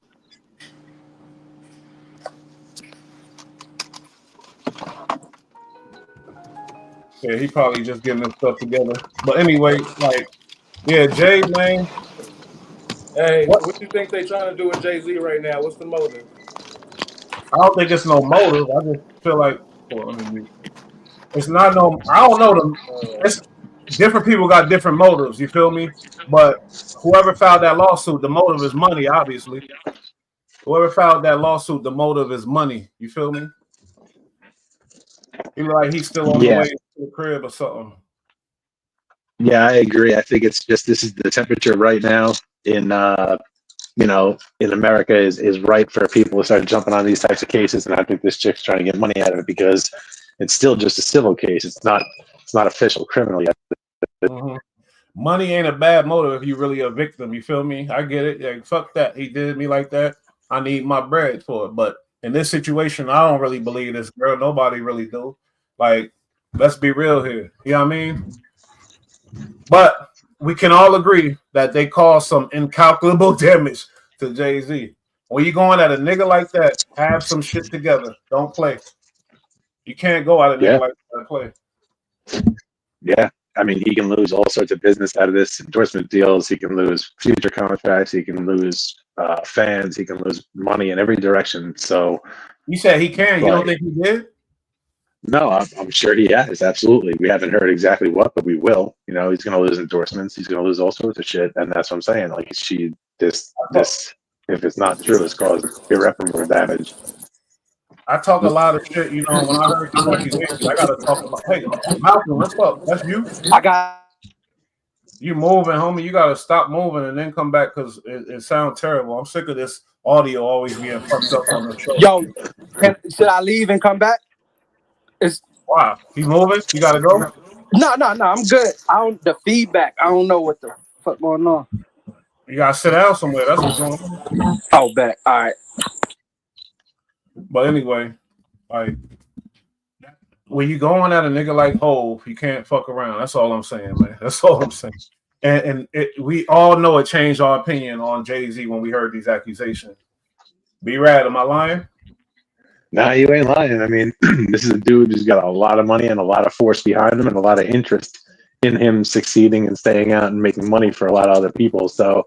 Yeah, he probably just getting his stuff together. But anyway, like, yeah, Jay, man. Hey, what you think they trying to do with Jay-Z right now? What's the motive? I don't think it's no motive. I just feel like, it's not no. I don't know them. It's different people got different motives. You feel me? But whoever filed that lawsuit, the motive is money. Obviously, whoever filed that lawsuit, the motive is money. You feel me? He like he's still on the way to the crib or something. Yeah, I agree. I think it's just this is the temperature right now in in America is right for people to start jumping on these types of cases, and I think this chick's trying to get money out of it because it's still just a civil case. It's not official criminal yet. Mm-hmm. Money ain't a bad motive if you really a victim. You feel me? I get it. Like, fuck that. He did me like that. I need my bread for it. But in this situation, I don't really believe this girl. Nobody really do. Like, let's be real here. You know what I mean? But we can all agree that they caused some incalculable damage to Jay-Z. When you going at a nigga like that, have some shit together. Don't play. You can't go at a nigga like that and play. Yeah. I mean, he can lose all sorts of business out of this, endorsement deals. He can lose future contracts. He can lose fans. He can lose money in every direction. So you said he can. You don't think he did? No, I'm sure he has. Absolutely. We haven't heard exactly what, but we will. You know, he's going to lose endorsements. He's going to lose all sorts of shit. And that's what I'm saying. Like, this, if it's not true, it's caused irreparable damage. I talk a lot of shit, you know, when I heard these accusations, I got to talk about, hey, Malcolm, what's up? That's you? You moving, homie. You got to stop moving and then come back because it sounds terrible. I'm sick of this audio always being fucked up on the show. Yo, should I leave and come back? Wow. You moving? You got to go? No. I'm good. The feedback. I don't know what the fuck going on. You got to sit down somewhere. That's what's going on. Oh, back. All right. But anyway, like, when you going at a nigga like Hov, you can't fuck around. That's all I'm saying, man. That's all I'm saying. And we all know it changed our opinion on Jay-Z when we heard these accusations. B-Rad, am I lying? Nah, you ain't lying. I mean, this is a dude who's got a lot of money and a lot of force behind him and a lot of interest in him succeeding and staying out and making money for a lot of other people. So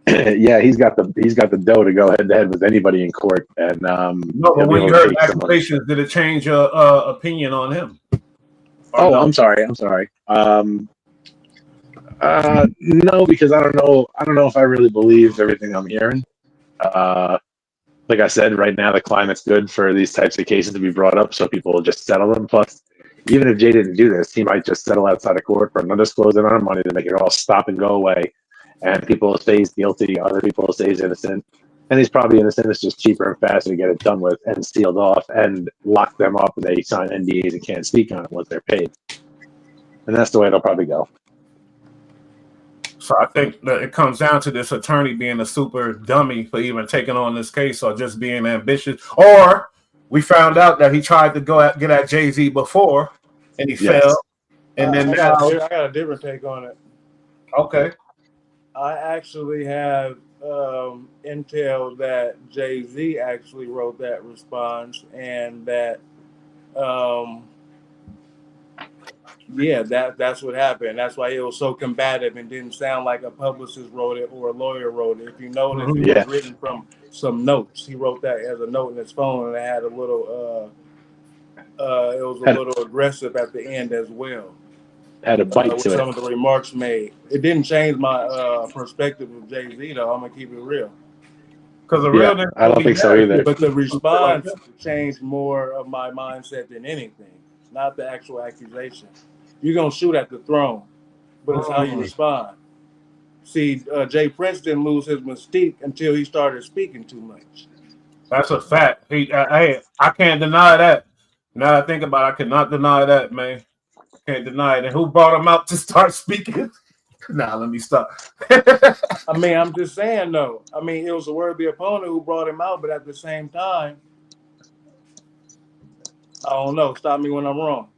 yeah, he's got the dough to go head to head with anybody in court. And no, but when you heard accusations, did it change your opinion on him? Oh, no? I'm sorry. No, because I don't know. I don't know if I really believe everything I'm hearing. Like I said, right now the climate's good for these types of cases to be brought up, so people will just settle them. Plus, even if Jay didn't do this, he might just settle outside of court for an undisclosed amount of money to make it all stop and go away. And people will say he's guilty, other people will say he's innocent. And he's probably innocent. It's just cheaper and faster to get it done with and sealed off and lock them up, and they sign NDAs and can't speak on it once they're paid. And that's the way it'll probably go. So I think that it comes down to this attorney being a super dummy for even taking on this case, or just being ambitious. Or we found out that he tried to get at Jay-Z before and he failed. And then I got a different take on it. Okay. I actually have intel that Jay-Z actually wrote that response, and that that's what happened. That's why it was so combative and didn't sound like a publicist wrote it or a lawyer wrote it. If you notice, it was written from some notes. He wrote that as a note in his phone, and it had a little it was a little aggressive at the end as well. Had a bite with to some it. of the remarks made. It didn't change my perspective of Jay-Z, though. I'm gonna keep it real. Because I don't think so either. But the response changed more of my mindset than anything, not the actual accusation. You're gonna shoot at the throne, but it's how you respond. See, Jay Prince didn't lose his mystique until he started speaking too much. That's a fact. I can't deny that. Now that I think about it, I cannot deny that, man. Can't deny it. And who brought him out to start speaking? Nah, let me stop. I mean, I'm just saying, though. I mean, it was a worthy opponent who brought him out, but at the same time, I don't know. Stop me when I'm wrong.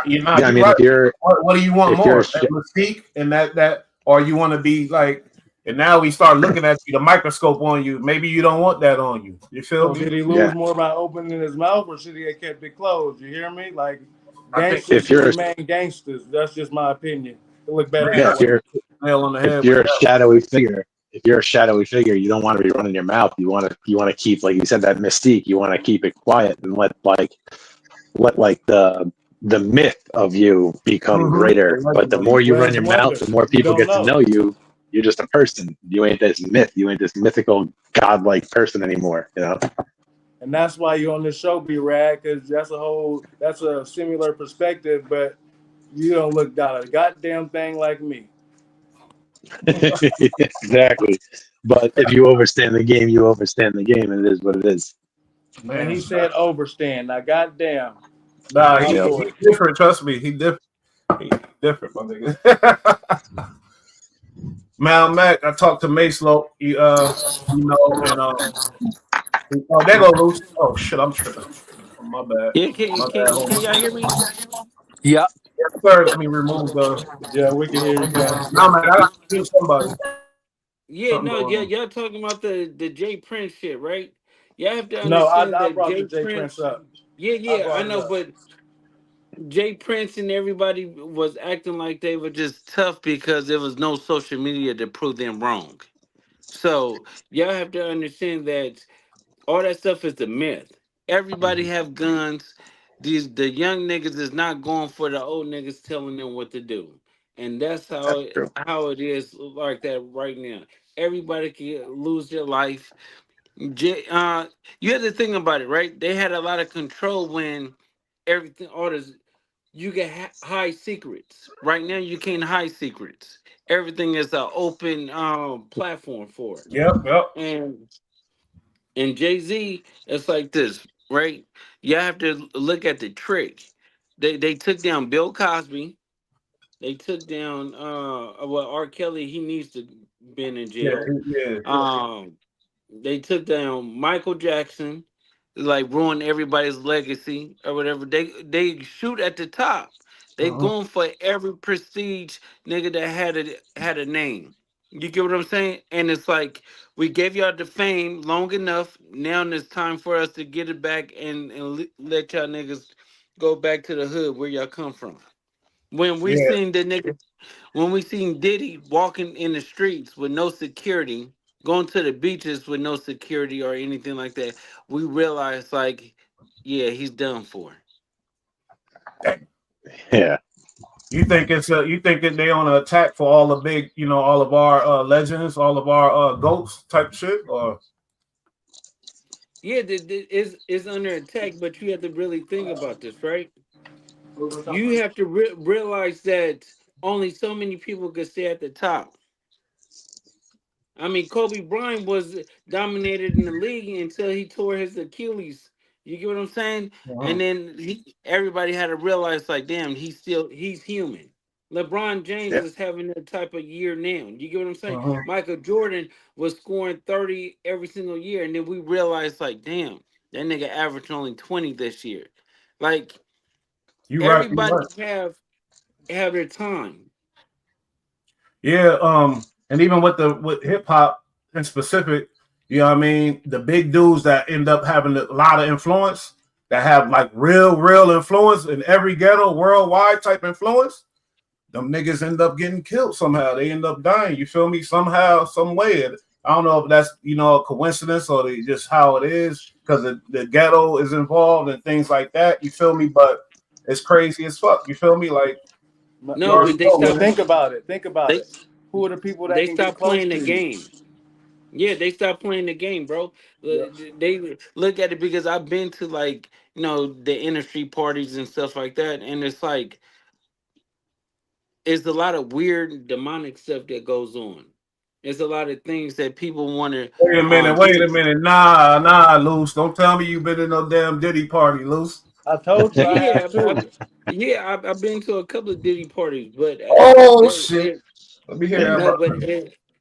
You're not. I mean, right. What do you want more? That mystique and that, or you want to be like? And now we start looking at you, the microscope on you. Maybe you don't want that on you. You feel me? Did he lose more by opening his mouth, or should he have kept it closed? You hear me? Like, gangsters should remain gangsters. That's just my opinion. It look better. If you're a shadowy figure, you don't want to be running your mouth. You want to keep, like you said, that mystique. You want to keep it quiet and let the myth of you become greater. But the more you run your mouth, the more people get to know you. You're just a person. You ain't this myth. You ain't this mythical godlike person anymore. You know. And that's why you're on this show, B-Rad, because that's a similar perspective, but you don't look down a goddamn thing like me. Exactly. But if you overstand the game, you overstand the game, and it is what it is. Man, and he said overstand. Now, goddamn. Nah, he's different. Trust me, he different. He different, my nigga. Mal Mac, I talked to Macelow, there go Luce. Oh shit, I'm tripping. My bad. Yeah, can y'all hear me? Yeah. Yes, sir. Let me remove the. Yeah, we can hear you guys. No, man, I got to hear somebody. Yeah, y'all talking about the Jay Prince shit, right? Y'all have to understand I brought the Jay Prince up. Yeah, I know, but Jay Prince and everybody was acting like they were just tough because there was no social media to prove them wrong. So y'all have to understand that all that stuff is a myth. Everybody have guns. The young niggas is not going for the old niggas telling them what to do. And that's how it is like that right now. Everybody can lose their life. You have to think about it, right? They had a lot of control when everything orders. You can hide secrets. Right now, you can't hide secrets. Everything is an open platform for it. Yep. And Jay-Z, it's like this, right? You have to look at the trick. They took down Bill Cosby. They took down R. Kelly, he needs to been in jail. Yeah. They took down Michael Jackson, like ruin everybody's legacy or whatever. They shoot at the top. They going for every prestige nigga that had a name. You get what I'm saying? And it's like we gave y'all the fame long enough. Now it's time for us to get it back and let y'all niggas go back to the hood where y'all come from. When we seen the nigga, when we seen Diddy walking in the streets with no security, going to the beaches with no security or anything like that, we realized like, yeah, he's done for. Yeah. You think it's you think that they on an attack for all the big, all of our legends, all of our goats type shit, or Yeah, it's under attack, but you have to really think about this, right? You have to realize that only so many people could stay at the top. I mean, Kobe Bryant was dominated in the league until he tore his Achilles. You get what I'm saying? And uh-huh. then everybody had to realize, like, damn, he's human. LeBron James Yeah. is having that type of year now. You get what I'm saying? Uh-huh. Michael Jordan was scoring 30 every single year, and then we realized, like, damn, that nigga averaged only 20 this year. Like, You right, you everybody right. have their time. Yeah, and even with hip hop in specific, you know what I mean, the big dudes that end up having a lot of influence, that have like real influence in every ghetto, worldwide type influence, them niggas end up getting killed somehow. They end up dying. You feel me? Somehow, some way. I don't know if that's a coincidence or just how it is because the ghetto is involved and things like that. You feel me? But it's crazy as fuck. You feel me? Like you No, already but they know, But stopped. man. think about it. Think about They it. Who are the people that they can get stopped close playing to the you? game. Yeah, they stopped playing the game, bro. Yeah. They look at it because I've been to, like, the industry parties and stuff like that, and it's like it's a lot of weird demonic stuff that goes on. It's a lot of things that people want to Wait a minute, wait do. a minute. Nah, Luce. Don't tell me you been in no damn Diddy party, Luce. I told you I Yeah, have too. I've been to a couple of Diddy parties, but Oh shit. Let me hear no, about but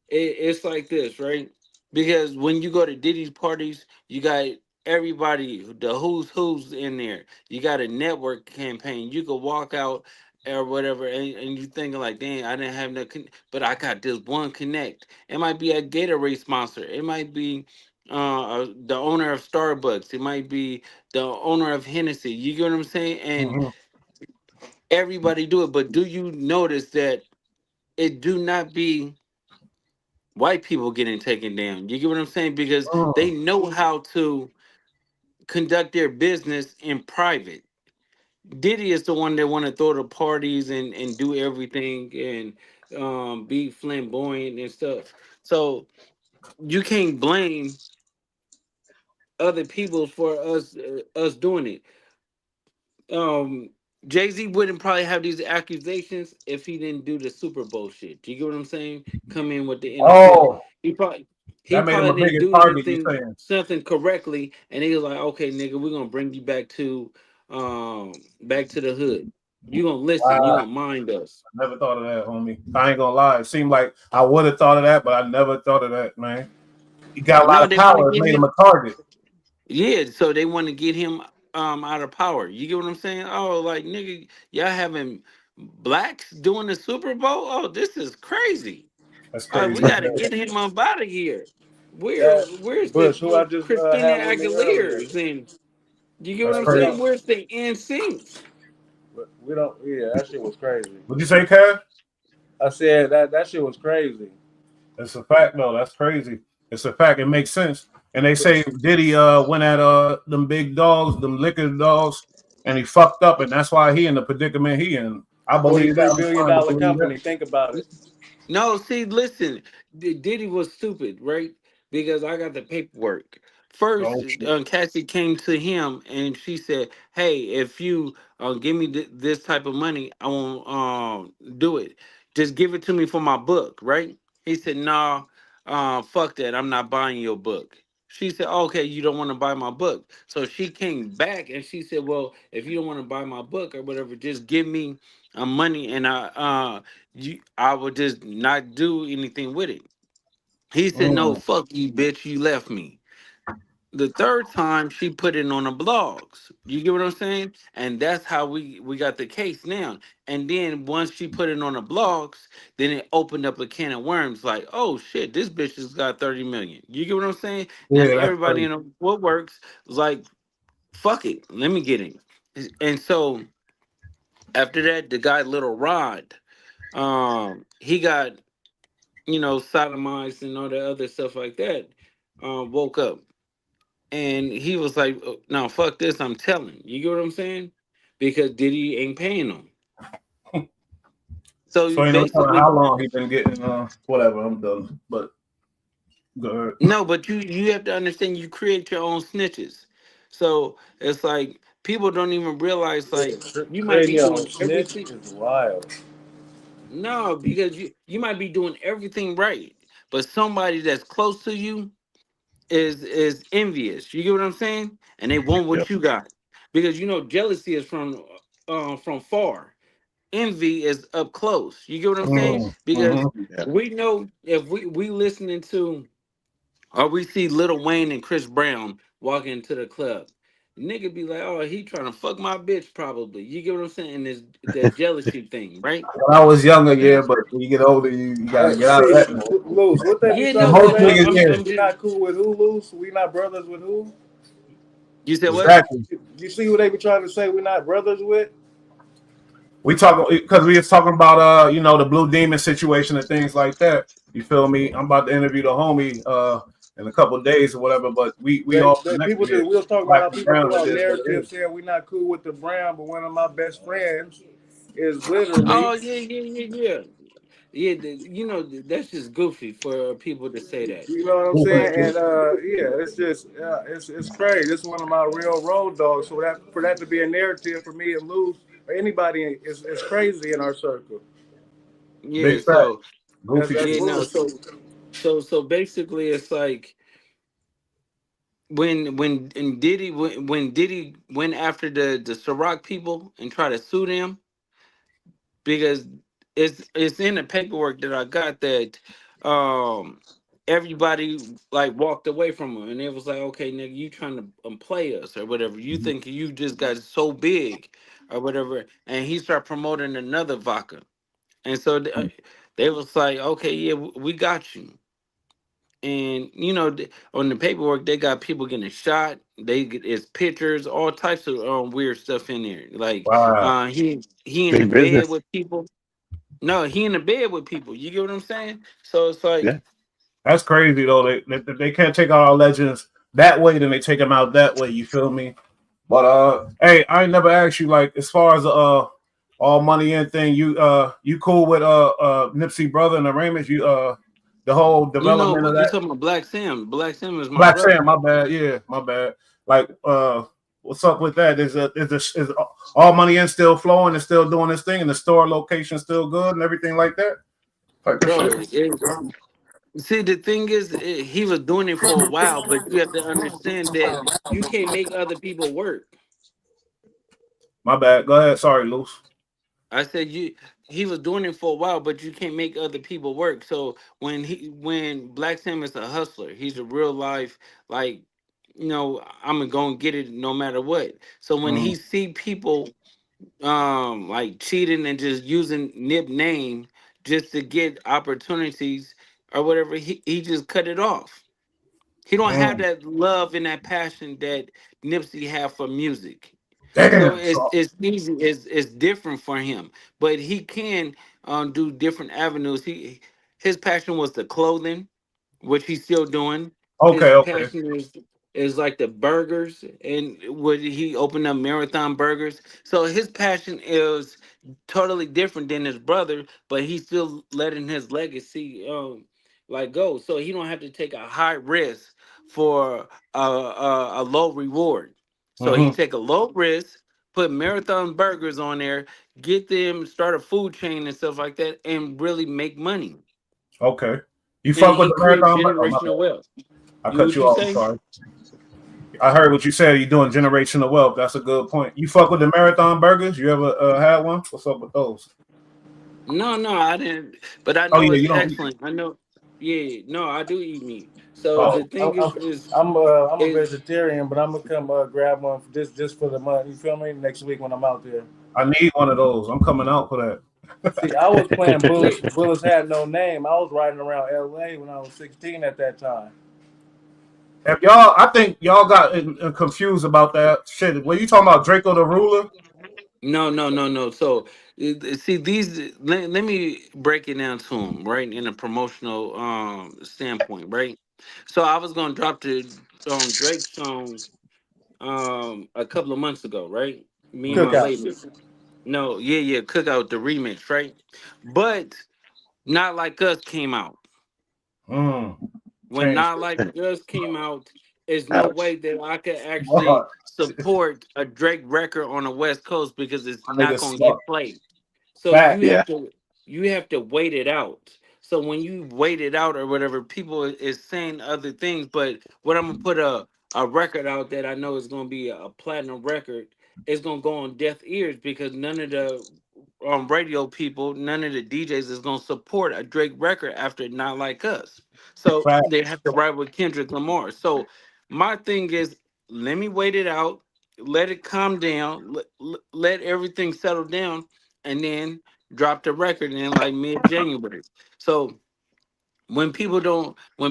it's like this, right? Because when you go to Diddy's parties, you got everybody, the who's in there. You got a network campaign. You could walk out or whatever, and you thinking like, dang, I didn't have no, but I got this one connect. It might be a Gatorade sponsor. It might be the owner of Starbucks. It might be the owner of Hennessy. You get what I'm saying? And it. everybody do it, but do you notice that it do not be white people getting taken down? You get what I'm saying? Because they Mhm. know how to conduct their business in private. Diddy is the one that want to throw the parties and do everything and be flamboyant and stuff. So you can't blame other people for us doing it. um Jay Z wouldn't probably have these accusations if he didn't do the Super Bowl shit. Do you get what I'm saying? Come in with the NFL. Oh, He probably he that made him probably a didn't bigger do target, you anything saying? something correctly, and he was like, "Okay, nigga, we're gonna bring you back to the hood. You gonna listen. You Wow. gonna mind us." Never thought of that, homie. I ain't gonna lie. It seemed like I would have thought of that, but I never thought of that, man. He got a lot No, of they want to power. It get made him him. a target. Yeah, so they want to get him out of power. You get what I'm saying? Oh, like, nigga, y'all having blacks doing the Super Bowl? Oh, this is crazy. That's We crazy. gotta get him up out of here. That Where's Bush, who I the just Christina had with me earlier. Aguilera's and you get what That's I'm Like we saying? crazy. don't, Where's the NSYNCs? we don't. Yeah, that shit was crazy. What'd you say, Kev? I said that shit was crazy. That's a fact, though. That's crazy. It's a fact. It makes sense. And they But say Diddy went at them big dogs, them liquor dogs, and he fucked up, and that's why he in the predicament he in. I believe that. $43 I'm billion starting to dollar believe that. company. Think about it. No, see, listen, Diddy was stupid, right? Because I got the paperwork. First, Oh shit. Cassie came to him and she said, "Hey, if you give me this type of money, I won't do it. Just give it to me for my book, right?" He said, "Nah, fuck that. I'm not buying your book." She said, "Okay, you don't want to buy my book." So she came back and she said, "Well, if you don't want to buy my book or whatever, just give me money and I would just not do anything with it." He said, "No, Mm. fuck you, bitch. You left me." The third time, she put it on the blogs. You get what I'm saying? And that's how we got the case now. And then once she put it on the blogs, then it opened up a can of worms. Like, oh shit, this bitch has got 30 million. You get what I'm saying? Now Yeah, that's everybody crazy. in the woodworks was like, fuck it, let me get him. And so after that, the guy Little Rod, he got sodomized and all the other stuff like that. Woke up and he was like, "No, fuck this. I'm telling." You get what I'm saying? Because Diddy ain't paying him. So So ain't no telling basically, how long he been getting whatever. I'm done. But go ahead. no, but you have to understand you create your own snitches. So it's like people don't even realize like you might Creating be your own doing snitch everything. is wild. No, because you might be doing everything right, but somebody that's close to you is envious. You get what I'm saying? And they want Yep. what you got. Because jealousy is from far. Envy is up close. You get what I'm saying? Because Mm-hmm. Yeah. we know if we listening to or we see Little Wayne and Chris Brown walking into the club. Nigga be like, oh, he trying to fuck my bitch, probably. You get what I'm saying? And there's that jealousy thing, right? When I was younger, yeah, but when you get older, you gotta Hey, get out of see, that. Man. Luce, what they be Yeah, The trying no, to most but say? niggas, yeah, I'm We just. not cool with who, Luce? We not brothers with who? You said what? exactly. You see what they be trying to say? We not brothers with? We talk because we was talking about the Blue Demon situation and things like that. You feel me? I'm about to interview the homie in a couple of days or whatever, but we all They connected people here. do. We'll talk about Black how and people brown, throw it out is what it narratives is. saying we not cool with the Brown, but one of my best friends is Oh literally. yeah, yeah, yeah, yeah. Yeah, that's just goofy for people to say that. You know what I'm saying? But Goofy. And yeah, it's just it's crazy. This is one of my real road dogs. So that for that to be a narrative for me and Luce or anybody is crazy in our circle. yeah, Big fact. so Goofy That's shit. yeah, no, bullshit. so basically, it's like when Diddy went after the Ciroc people and tried to sue them because it's in the paperwork that I got that um everybody like walked away from him and it was like, okay, nigga, you trying to play us or whatever. You think you just got so big or whatever, and he started promoting another vodka, and so they was like, okay, yeah, we got you. And on the paperwork they got people getting shot. It's pictures, all types of weird stuff in there. Like Wow. he in the Big bed business. with people. No, he in the bed with people. You get what I'm saying? So it's like, Yeah. That's crazy though. They can't take out our legends that way, then they take them out that way. You feel me? But hey, I ain't never asked you like as far as all money in thing. You cool with Nipsey brother and the Raymond? You the whole development of you that. talking about Black Sam. Black Sam is my Black brother. Sam, my bad. Yeah, my bad. Like what's up with that? Is all money in still flowing and still doing this thing, and the store location still good and everything like that? Type of Bro, shit. see, the thing is, he was doing it for a while, but you have to understand that you can't make other people work. My bad. Go ahead. Sorry, Luce. I said he was doing it for a while, but you can't make other people work. So when Black Sam is a hustler, he's a real life like I'm gonna go and get it no matter what. So when Mm-hmm. he see people like cheating and just using Nip name just to get opportunities or whatever, he just cut it off. He don't have Mm. that love and that passion that Nipsey have for music. So Damn. it's easy. It's different for him, but he can do different avenues. His passion was the clothing, which he's still doing. Okay. His Okay. passion is like the burgers, and would he opened up Marathon Burgers? So his passion is totally different than his brother, but he's still letting his legacy like go. So he don't have to take a high risk for a low reward. So he Mm-hmm. take a low risk, put Marathon Burgers on there, get them start a food chain and stuff like that, and really make money. Okay. You And fuck with he the create marathon? Oh, my generational bad. wealth. I You cut what you you off. I'm say? sorry. I heard what you said. You're doing generational wealth. That's a good point. You fuck with the marathon burgers? You ever had one? What's up with those? No, I didn't. But I Oh know yeah, it's you don't eat. excellent. I know. Yeah, no, I do eat meat. So Oh, the thing I'm a is vegetarian, but I'm gonna come grab one for just for the month. You feel me? Next week when I'm out there. I need one of those. I'm coming out for that. See, I was playing Bullets. yeah. Bullets had no name. I was riding around L.A. when I was 16 at that time. If y'all, I think y'all got confused about that shit. When you talking about Draco the Ruler? No. So see these. Let me break it down to him right in a promotional standpoint, right? So I was gonna drop the Drake song a couple of months ago, right? Me and my Mm-hmm. Cookout. label. No, yeah, Cookout the remix, right? But Not Like Us came out. Mm. When Changed Not Like Us came out, there's no Ouch. way that I could actually Smart. support a Drake record on the West Coast because it's My not nigga gonna smart. get played. So Fact. Yeah. you have to wait it out. So when you wait it out or whatever, people is saying other things. But when I'm gonna put a record out that I know is gonna be a platinum record, it's gonna go on deaf ears because none of the radio people, none of the DJs is gonna support a Drake record after Not Like Us. So Fact. they have to ride with Kendrick Lamar. So my thing is, let me wait it out, let it calm down, let everything settle down, and then drop the record in like mid January. So when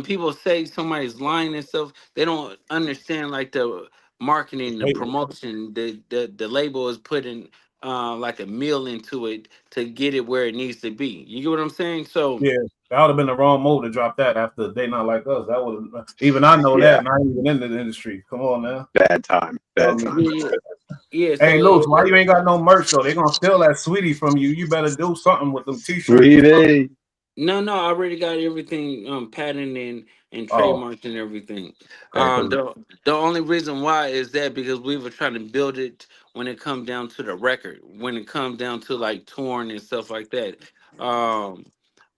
people say somebody's lying and stuff, they don't understand like the marketing, the Hating. promotion, the label is putting like a meal into it to get it where it needs to be. You get what I'm saying? So Yeah, that would have been the wrong move to drop that after They Not Like Us. That would have even I know Yeah. that, not even in the industry. Come on now. Bad time. Tell Bad me. time. yeah, yeah. Hey So Luce, why you ain't got no merch though? They gonna steal that sweetie from you. You better do something with them t-shirts. Sweetie. no, I already got everything patented and Oh, trademarked and everything. okay, cool. The only reason why is that because we were trying to build it when it comes down to the record, when it comes down to like touring and stuff like that. Um,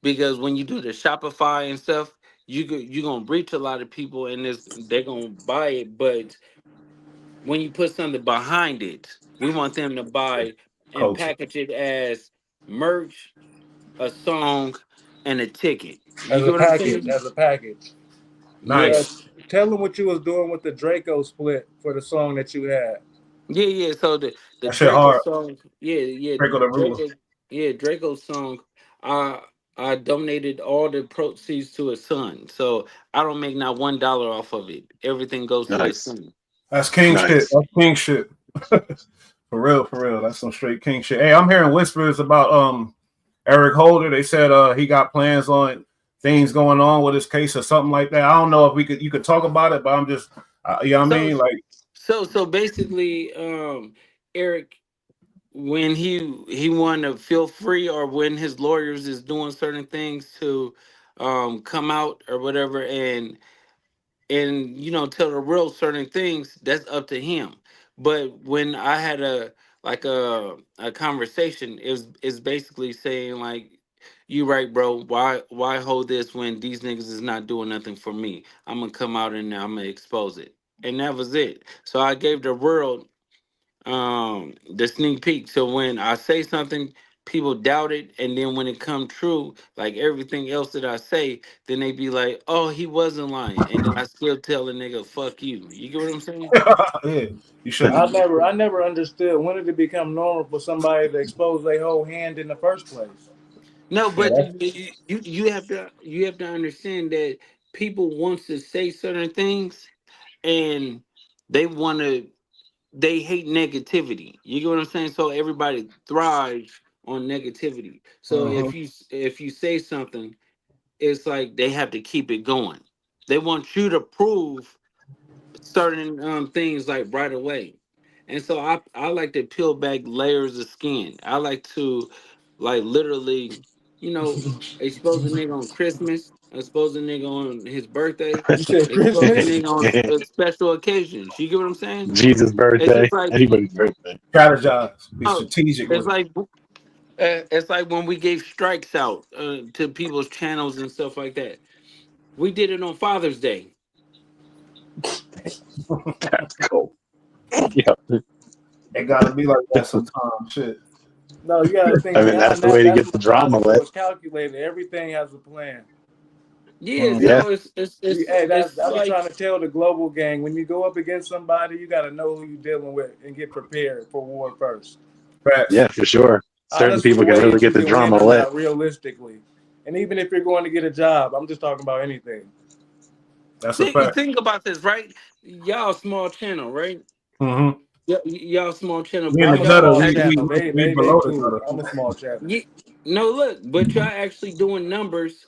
because when you do the Shopify and stuff, you gonna reach a lot of people and they're gonna buy it. But when you put something behind it, we want them to buy and Culture. package it as merch, a song, and a ticket. You As get a what I'm package, saying? as a package. Yeah, Nice. Tell them what you was doing with the Draco split for the song that you had. yeah. So the That shit Draco hard. song, Break of the ruler. Draco song. I I donated all the proceeds to his son, so I don't make not $1 off of it. Everything goes to his Nice. son. That's king shit. Nice. That's king shit. For real, for real. That's some straight king shit. Hey, I'm hearing whispers about Eric Holder. They said he got plans on things going on with his case or something like that. I don't know if you could talk about it, but I'm just you know what I So mean? Like so basically, Eric, when he want to feel free or when his lawyers is doing certain things to come out or whatever and tell the real certain things, that's up to him. But when I had a conversation, is basically saying like, you right, bro, why hold this when these niggas is not doing nothing for me? I'm gonna come out and I'm gonna expose it. And that was it. So I gave the world the sneak peek. So when I say something, people doubt it, and then when it come true, like everything else that I say, then they be like, oh, he wasn't lying, and then I still tell a nigga, fuck you. You get what I'm saying? yeah, you shouldn't. I never understood when did it become normal for somebody to expose their whole hand in the first place. No, Yeah, but you have to understand that people wants to say certain things, and they want to they hate negativity. You get what I'm saying? So everybody thrives on negativity. So mhm. if you say something, it's like they have to keep it going. They want you to prove certain things like right away. And so I like to peel back layers of skin. I like to like literally, you know, expose a nigga on Christmas, expose a nigga on his birthday, You said expose a Christmas? nigga on special occasions. You get what I'm saying? Jesus' It's birthday. just like Anybody's birthday. Strategize. Be oh, strategic it's with it. like it's like when we gave strikes out to people's channels and stuff like that. We did it on Father's Day. That's cool. Yeah. It gotta be like that sometimes. Shit. No, you got to think I mean, that's behind the way that. to That's get the drama methodical. lit. It's calculated. Everything has a plan. Yeah, Mhm. Yeah. so Hey, that it's I be like trying to tell the global gang when you go up against somebody, you got to know who you're dealing with and get prepared for war first. Facts. Yeah, for sure. Certain Honestly, people can weigh really if you get the can win drama or lit. not realistically. And even if you're going to get a job, I'm just talking about anything. That's a fact. think about this, right? Y'all small channel, right? Mm-hmm. Y'all small channel, We in but the I'm a gutter. small y'all channel. We They below the too. gutter. I'm a small channel. you, no look, but y'all actually doing numbers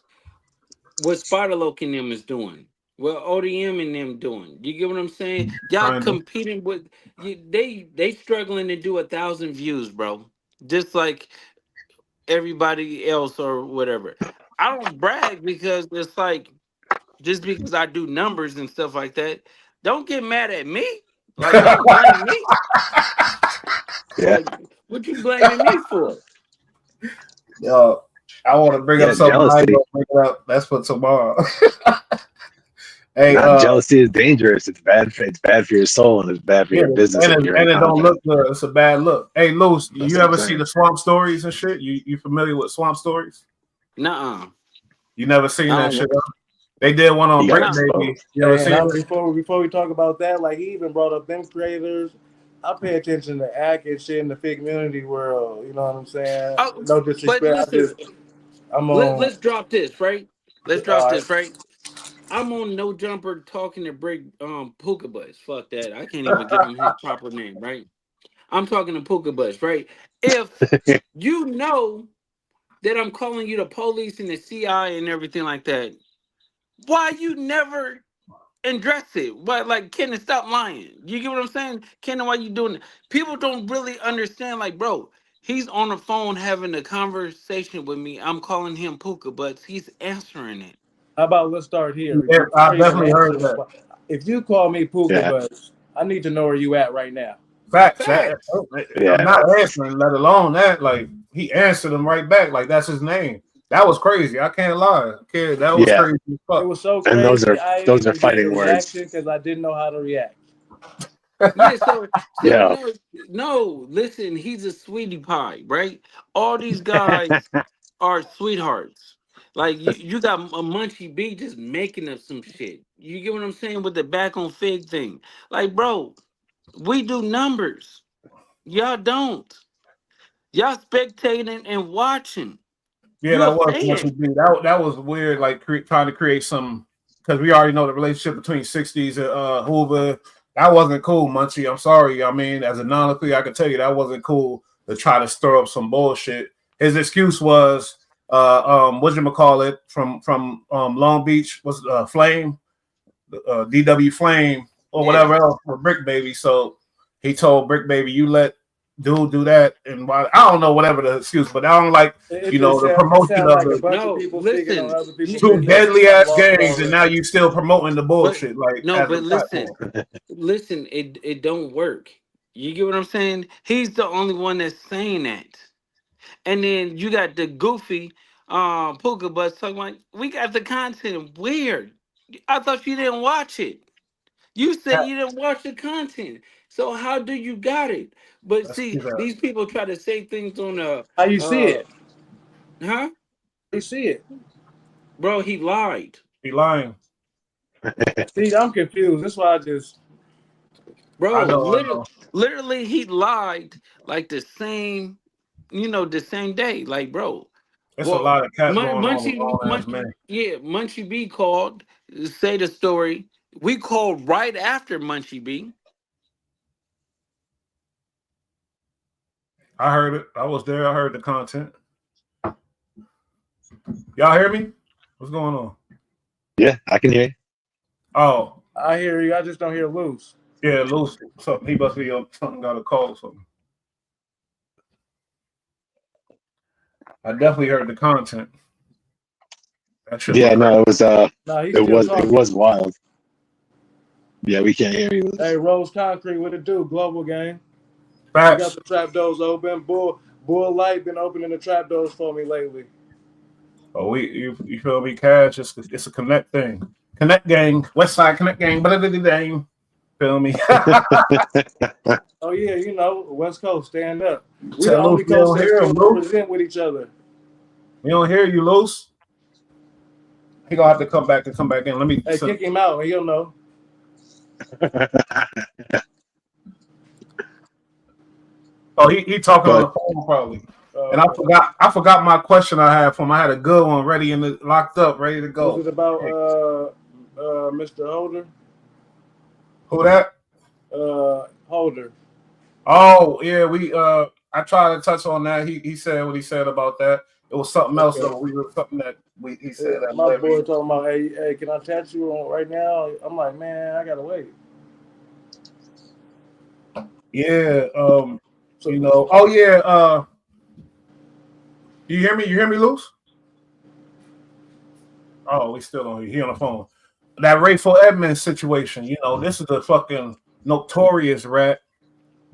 what Spiderlock and them is doing. What ODM and them doing. You get what I'm saying? Y'all Kinda. competing with you they struggling to do 1,000 views, bro. just like everybody else or whatever. I don't brag because it's like just because I do numbers and stuff like that. Don't get mad at me. Like don't blame me. Yeah. Like what you blaming me for? Yo, I want to bring up Yeah, something. I ain't jealousy. gonna bring it up. That's for tomorrow. Hey, Not jealousy is dangerous. It's bad. It's bad for your soul and it's bad for yeah, your business and if you're in it don't contact. look good. It's a bad look. Hey, Luce, That's you what I'm ever see saying. the Swamp Stories and shit? You familiar with Swamp Stories? Nuh-uh. You never seen I that don't shit? Huh? They did one on You got Brick no. Baby. exposed. You ever Hey, and seen I'm it? before we talk about that, like he even brought up them creators. I pay attention to act and shit in the fit community world. You know what I'm saying? Oh, No but disrespect. listen, I'm on. let's drop this, right? Let's drop All right. this, right? I'm on No Jumper talking to Brick Puka Buzz. Fuck that. I can't even give him his proper name, right? I'm talking to Puka Buzz, right? If you know that I'm calling you the police and the CI and everything like that, why you never address it? Why, like, Kenan, stop lying. You get what I'm saying? Kenan, why you doing it? People don't really understand, like, bro, he's on the phone having a conversation with me. I'm calling him Puka, but he's answering it. How about let's start here Yeah, before I you even definitely answer heard the that. spot. If you call me Puka Yeah. Buzz, I need to know where you at right now. Facts. Facts. I'm Yeah. not That's answering, let alone that. Like he answered him right back. Like that's his name. That was crazy. I can't lie. Kid, that was yeah. crazy as It fuck. was so And crazy. I didn't those are even get the fighting words. reaction because I didn't know how to react. Yeah, so Yeah. no, listen, he's a sweetie pie, right? All these guys are sweethearts. Like you got a Munchie B just making up some shit. You get what I'm saying with the back on fig thing? Like, bro, we do numbers. Y'all don't. Y'all spectating and watching. Yeah, You a that was much fan. ado. That was weird. Like trying to create some because we already know the relationship between 60s and Hoover. That wasn't cool, Munchie. I'm sorry. I mean, as a non-nuclear, I can tell you that wasn't cool to try to stir up some bullshit. His excuse was what you call it from Long Beach was Flame, DW Flame or Yeah. whatever else for Brick Baby. So he told Brick Baby, "You let dude do that," and why I don't know whatever the excuse, but I don't like the It promotion sounds of like a the bunch of No, people speaking on listen. other people's two behalf. deadly I ass lost it games, and now already. you still promoting the But bullshit like no, as a but platform. listen, it don't work. You get what I'm saying? He's the only one that's saying that. And then you got the goofy Puka Bus talking about we got the content. Weird. I thought you didn't watch it. You said you didn't watch the content. So how do you got it? But Let's see see, that. these people try to say things on How you see uh it? huh? How you see it? Bro, he lied. He lying. See, I'm confused. That's why I just. I Bro, know. I literally, know. literally he lied like the same, the same day. Like, bro, It's a well, lot of cat going on with grown ass men. Yeah, Munchie B called, say the story. We called right after Munchie B. I heard it. I was there. I heard the content. Y'all hear me? What's going on? Yeah, I can hear you. Oh, I hear you. I just don't hear loose. yeah, Luce. Something he must be something got a call or something. I definitely heard the content. That shit was Yeah, crazy. no, it No, he's still talking. was wild. Yeah, we can't hear you. Hey, Rose Concrete, what it do? Global game. We got Facts. the trap doors open. Bull Light been opening the trap doors for me lately. Oh, you feel me? Cash. It's a connect thing. Connect gang. West Side Connect gang. But dang. Feel me? Oh yeah, West Coast, stand up. We the Tell Luce only we coast don't that hear still him, Luce. represent with each other. We don't hear you, Luce. He gonna have to come back in. Let me. Hey, kick him out, and he'll know. Oh, he talking on But the phone probably. And I forgot my question I had for him. I had a good one ready and locked up, ready to Was go. it about Mr. Holder? Who that? Holder. Oh yeah, we I tried to touch on that. He said what he said about that. It was something else Okay. though. We were something that he said that My whatever. boy talking about, hey, can I touch you on right now? I'm like, man, I gotta wait. Yeah, So, oh yeah, You hear me? You hear me, Luce? Oh, we still on. He on the phone. That Rayful Edmonds situation. You know, this is a fucking notorious rat.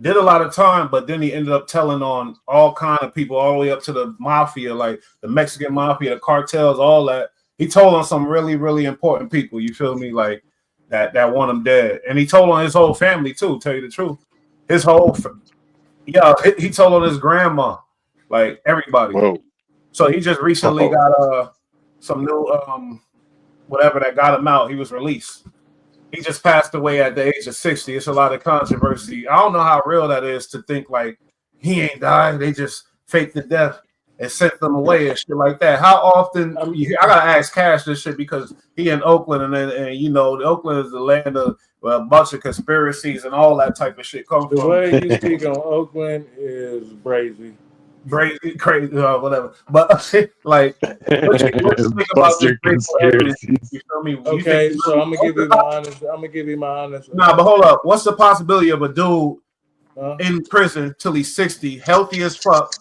Did a lot of time, but then he ended up telling on all kind of people, all the way up to the mafia, like the Mexican mafia, the cartels, all that. He told on some really, really important people. You feel me? Like that want him dead, and he told on his whole family too. Tell you the truth, his whole he told on his grandma, like everybody. Whoa. So he just recently got some new whatever that got him out. He was released. He just passed away at the age of 60. It's a lot of controversy. I don't know how real that is to think like he ain't died. They just faked the death and sent them away and shit like that. How often? I gotta ask Cash this shit because he in Oakland and you know, Oakland is the land of a bunch of conspiracies and all that type of shit come The from. way you speak on Oakland is crazy. Crazy, whatever. But like, what you think about this conspiracies? You feel me? Okay, so I'm gonna give you my honest. Nah, but hold up. What's the possibility of a dude in prison till he's 60, healthy as fuck?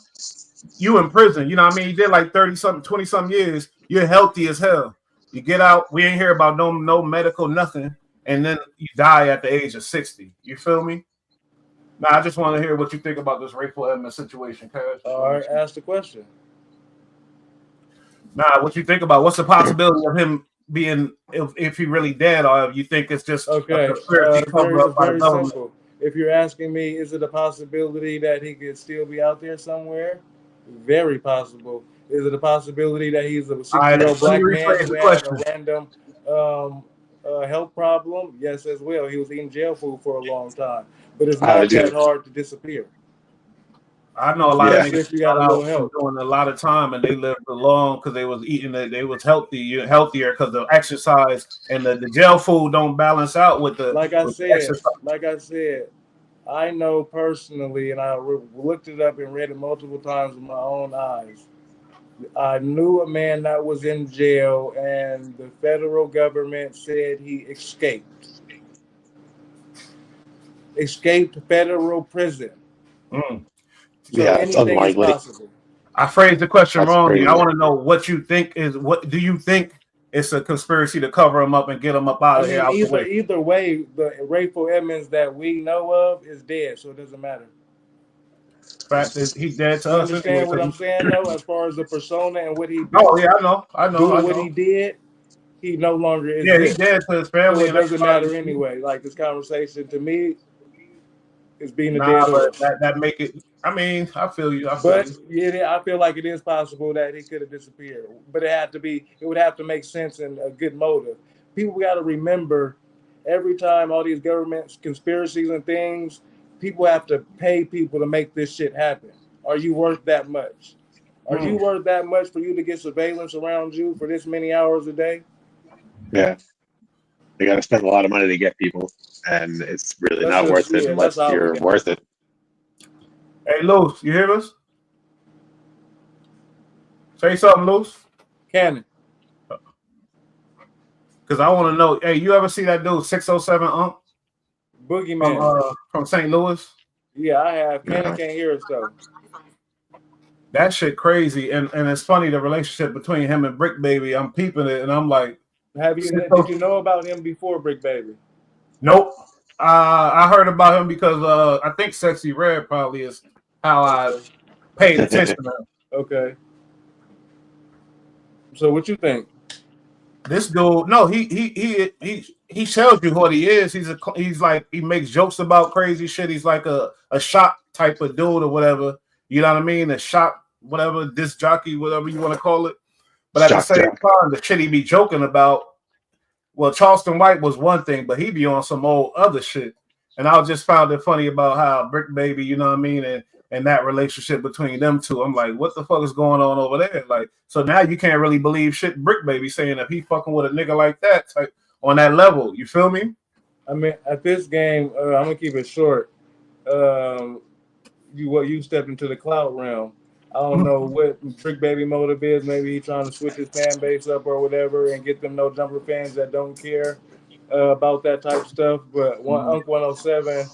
You in prison, you know what I mean? You did like 30-something, 20-something years. You're healthy as hell. You get out, we ain't hear about no medical, nothing, and then you die at the age of 60. You feel me? Now, I just want to hear what you think about this Rayful Edmonds situation, Cash. All right, ask the question. Nah, what you think about what's the possibility of him being if he really dead, or if you think it's just okay? Very simple. If you're asking me, is it a possibility that he could still be out there somewhere? Very possible. Is it a possibility that he's a 60-year-old black man who had a random health problem? Yes, as well. He was eating jail food for a long time, but it's not that hard to disappear. I know a lot of niggas doing a lot of time and they lived long because they was eating it. They was healthier because the exercise and the jail food don't balance out with the. Like I said, I know personally, and I looked it up and read it multiple times with my own eyes. I knew a man that was in jail, and the federal government said he escaped federal prison. So anything is possible. I phrased the question wrongly. I want to know what you think is. What do you think it's a conspiracy to cover him up and get him up out of here? Either way, the Rayful Edmonds that we know of is dead, so it doesn't matter. Fact is, he's dead to us. Understand what I'm saying though, as far as the persona and what he. Oh yeah, I know. What he did, he no longer is. Yeah, he's dead to his family. So it doesn't matter anyway. Like this conversation to me is being a dead horse. That make it. I mean, I feel you. I feel like it is possible that he could have disappeared, but it would have to make sense and a good motive. People got to remember, every time all these government conspiracies and things, people have to pay people to make this shit happen. Are you worth that much? Are you worth that much for you to get surveillance around you for this many hours a day? Yeah. They got to spend a lot of money to get people, and it's really not worth it unless you're worth it. Hey, Luce, you hear us? Say something, Luce. Cannon. Because I want to know, hey, you ever see that dude, 607 Boogeyman from St. Louis? Yeah, I have. Cannon can't hear us, though. That shit crazy. And it's funny, the relationship between him and Brick Baby. I'm peeping it, and I'm like... Did you know about him before Brick Baby? Nope. I heard about him because I think Sexy Red probably is how I paid attention to him. Okay. So what you think? This dude, no, he tells you what he is. He's like, he makes jokes about crazy shit. He's like a shock type of dude or whatever. You know what I mean? A shock, whatever, disc jockey, whatever you want to call it. But at the same time, the shit he be joking about, well, Charleston White was one thing, but he be on some old other shit. And I just found it funny about how Brick Baby, you know what I mean, and that relationship between them two. I'm like, what the fuck is going on over there? Like, so now you can't really believe shit Brick Baby saying if he fucking with a nigga like that, type on that level. You feel me? I mean, at this game, I'm gonna keep it short. You stepped into the cloud realm. I don't know what Brick Baby motive is. Maybe he's trying to switch his fan base up or whatever and get them no jumper fans that don't care about that type of stuff. But Unc 107,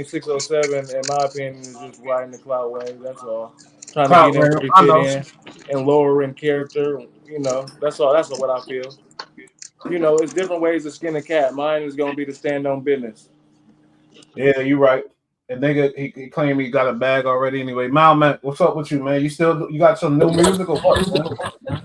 607, in my opinion, is just riding the cloud wave. That's all. trying to Clout, get in man. where he I fit know. in and lower in character. You know, that's all. That's what I feel. You know, it's different ways to skin a cat. Mine is gonna be to stand on business. Yeah, you right. And nigga, he claimed he got a bag already anyway. Mal, what's up with you, man? You got some new music or what, man?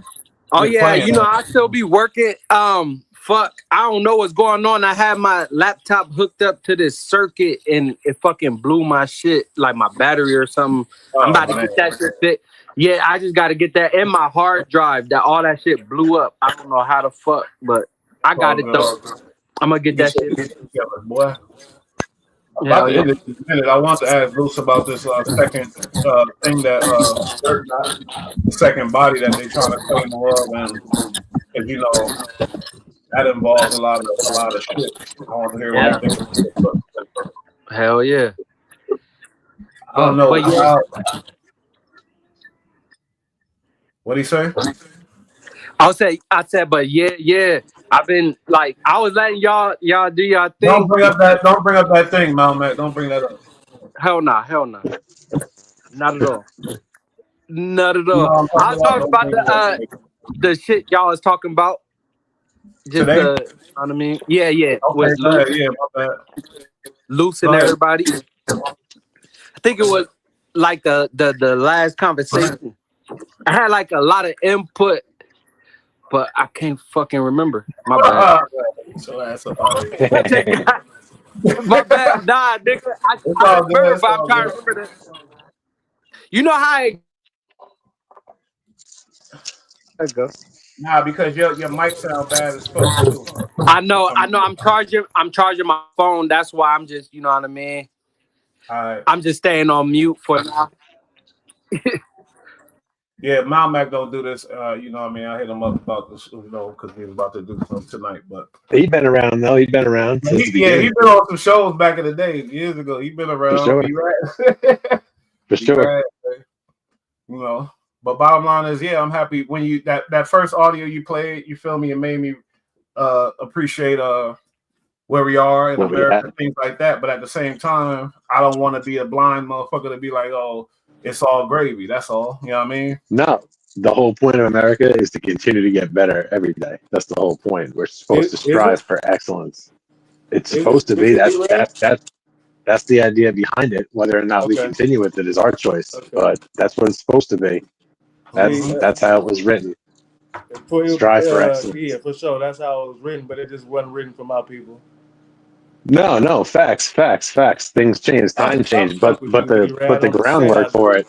Oh Been yeah, playing, you know, man. I still be working. Fuck, I don't know what's going on. I had my laptop hooked up to this circuit and it fucking blew my shit, like my battery or something. I'm Oh about to man. get that shit fixed. Yeah, I just gotta get that in my hard drive. That all that shit blew up. I don't know how the fuck, but I got Oh it god. though. I'm gonna get You that get shit. together, boy. About Hell to yeah. end it in a minute. I want to ask Luce about this second thing that the second body that they trying to claim the world, and because you know that involves a lot of shit. I want to hear what you Yeah. think about it, but Hell yeah. I don't But know but yeah. how. What do you say? I said, but yeah. I've been like, I was letting y'all do y'all Don't thing. bring up that. Don't bring up that thing, Matt. Don't bring that up. Hell nah. Not at all. Not at You know all. what I'm I talking was about? talking Don't about bring it up the shit y'all was talking about. Just today. you know what I mean? Yeah. Okay, With go ahead. Luce, Yeah, my bad. Luce Go and ahead. everybody. I think it was like the last conversation. I had like a lot of input, but I can't fucking remember. My bad. So ass up out of here. My bad. Nah, nigga. It's I all good. remember, It's but I'm all trying good. to remember this. You know how it goes. Nah, because your mic sound bad as fuck too. I For know. some reason. I'm charging my phone. That's why I'm just, you know what I mean. All right. I'm just staying on mute for now. Yeah, Mac don't do this. You know what I mean? I hit him up about this, because he was about to do something tonight. But He's been around though. He's been around since the he beginning. been on some shows back in the day, years ago. He been For around. sure. He rad. For He sure. rad, man. You know. But bottom line is, yeah, I'm happy when you that first audio you played, you feel me, it made me appreciate where we are in What we America, had. things like that. But at the same time, I don't want to be a blind motherfucker to be like, oh, it's all gravy. That's all. You know what I mean? No. The whole point of America is to continue to get better every day. That's the whole point. We're supposed to Is it? strive for excellence. It's Is it? supposed to Is be. it B-Ray? That's the idea behind it. Whether or not we Okay. continue with it is our choice. Okay. But that's what it's supposed to be. See, That's how it was written. Strive for excellence. yeah, for sure. That's how it was written, but it just wasn't written for my people. No, facts. Things change, time I change, fuck but with but you, the but B-Rad. the I'm just saying I groundwork for do. it,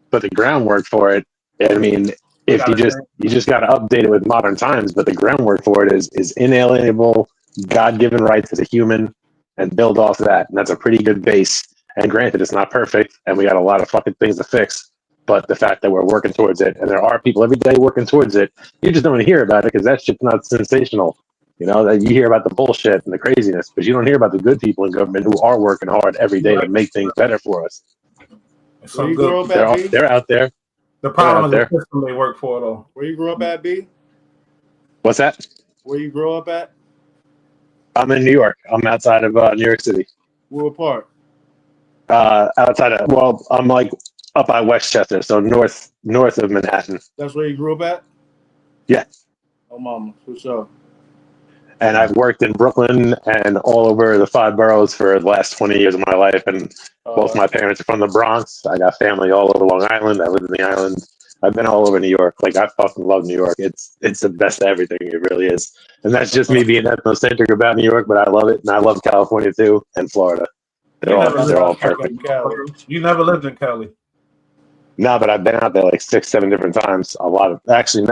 but the groundwork for it, I mean, We if gotta change. you just got to update it with modern times, but the groundwork for it is inalienable, God-given rights as a human, and build off that, and that's a pretty good base. And granted, it's not perfect, and we got a lot of fucking things to fix. But the fact that we're working towards it, and there are people every day working towards it, you just don't hear about it because that shit's not sensational. You know, that you hear about the bullshit and the craziness, but you don't hear about the good people in government who are working hard every You day to right. make things better for us. It's Where some you good grew up people. at, B? They're out there. The They're problem out is there. the system they work for, though. Where you grew up at, B? What's that? Where you grew up at? I'm in New York. I'm outside of New York City. What part? Outside of, well, I'm like up by Westchester, so north of Manhattan. That's where you grew up at? Yeah. Oh, mama, for sure. And I've worked in Brooklyn and all over the five boroughs for the last 20 years of my life. And both my parents are from the Bronx. I got family all over Long Island. I live in the island. I've been all over New York. Like, I fucking love New York. It's the best of everything. It really is. And that's just me being ethnocentric about New York, but I love it. And I love California too, and Florida. You never They're lived all I got perfect. Cali. You never lived in Cali. No, but I've been out there like 6, 7 different times. A lot of actually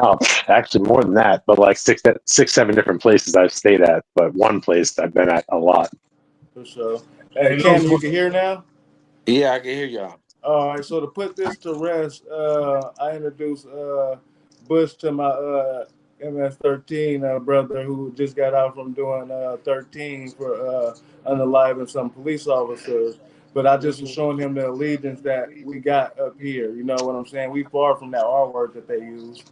more than that, but like 6, 7 different places I've stayed at. But one place I've been at a lot. For sure. Hey, Hey, Cannon, you Luce, can hear now? Yeah, I can hear y'all. All right, so to put this to rest, I introduced Bush to my MS-13 brother who just got out from doing 13 for unaliving some police officers. But I just was showing him the allegiance that we got up here. You know what I'm saying? We far from that R word that they use.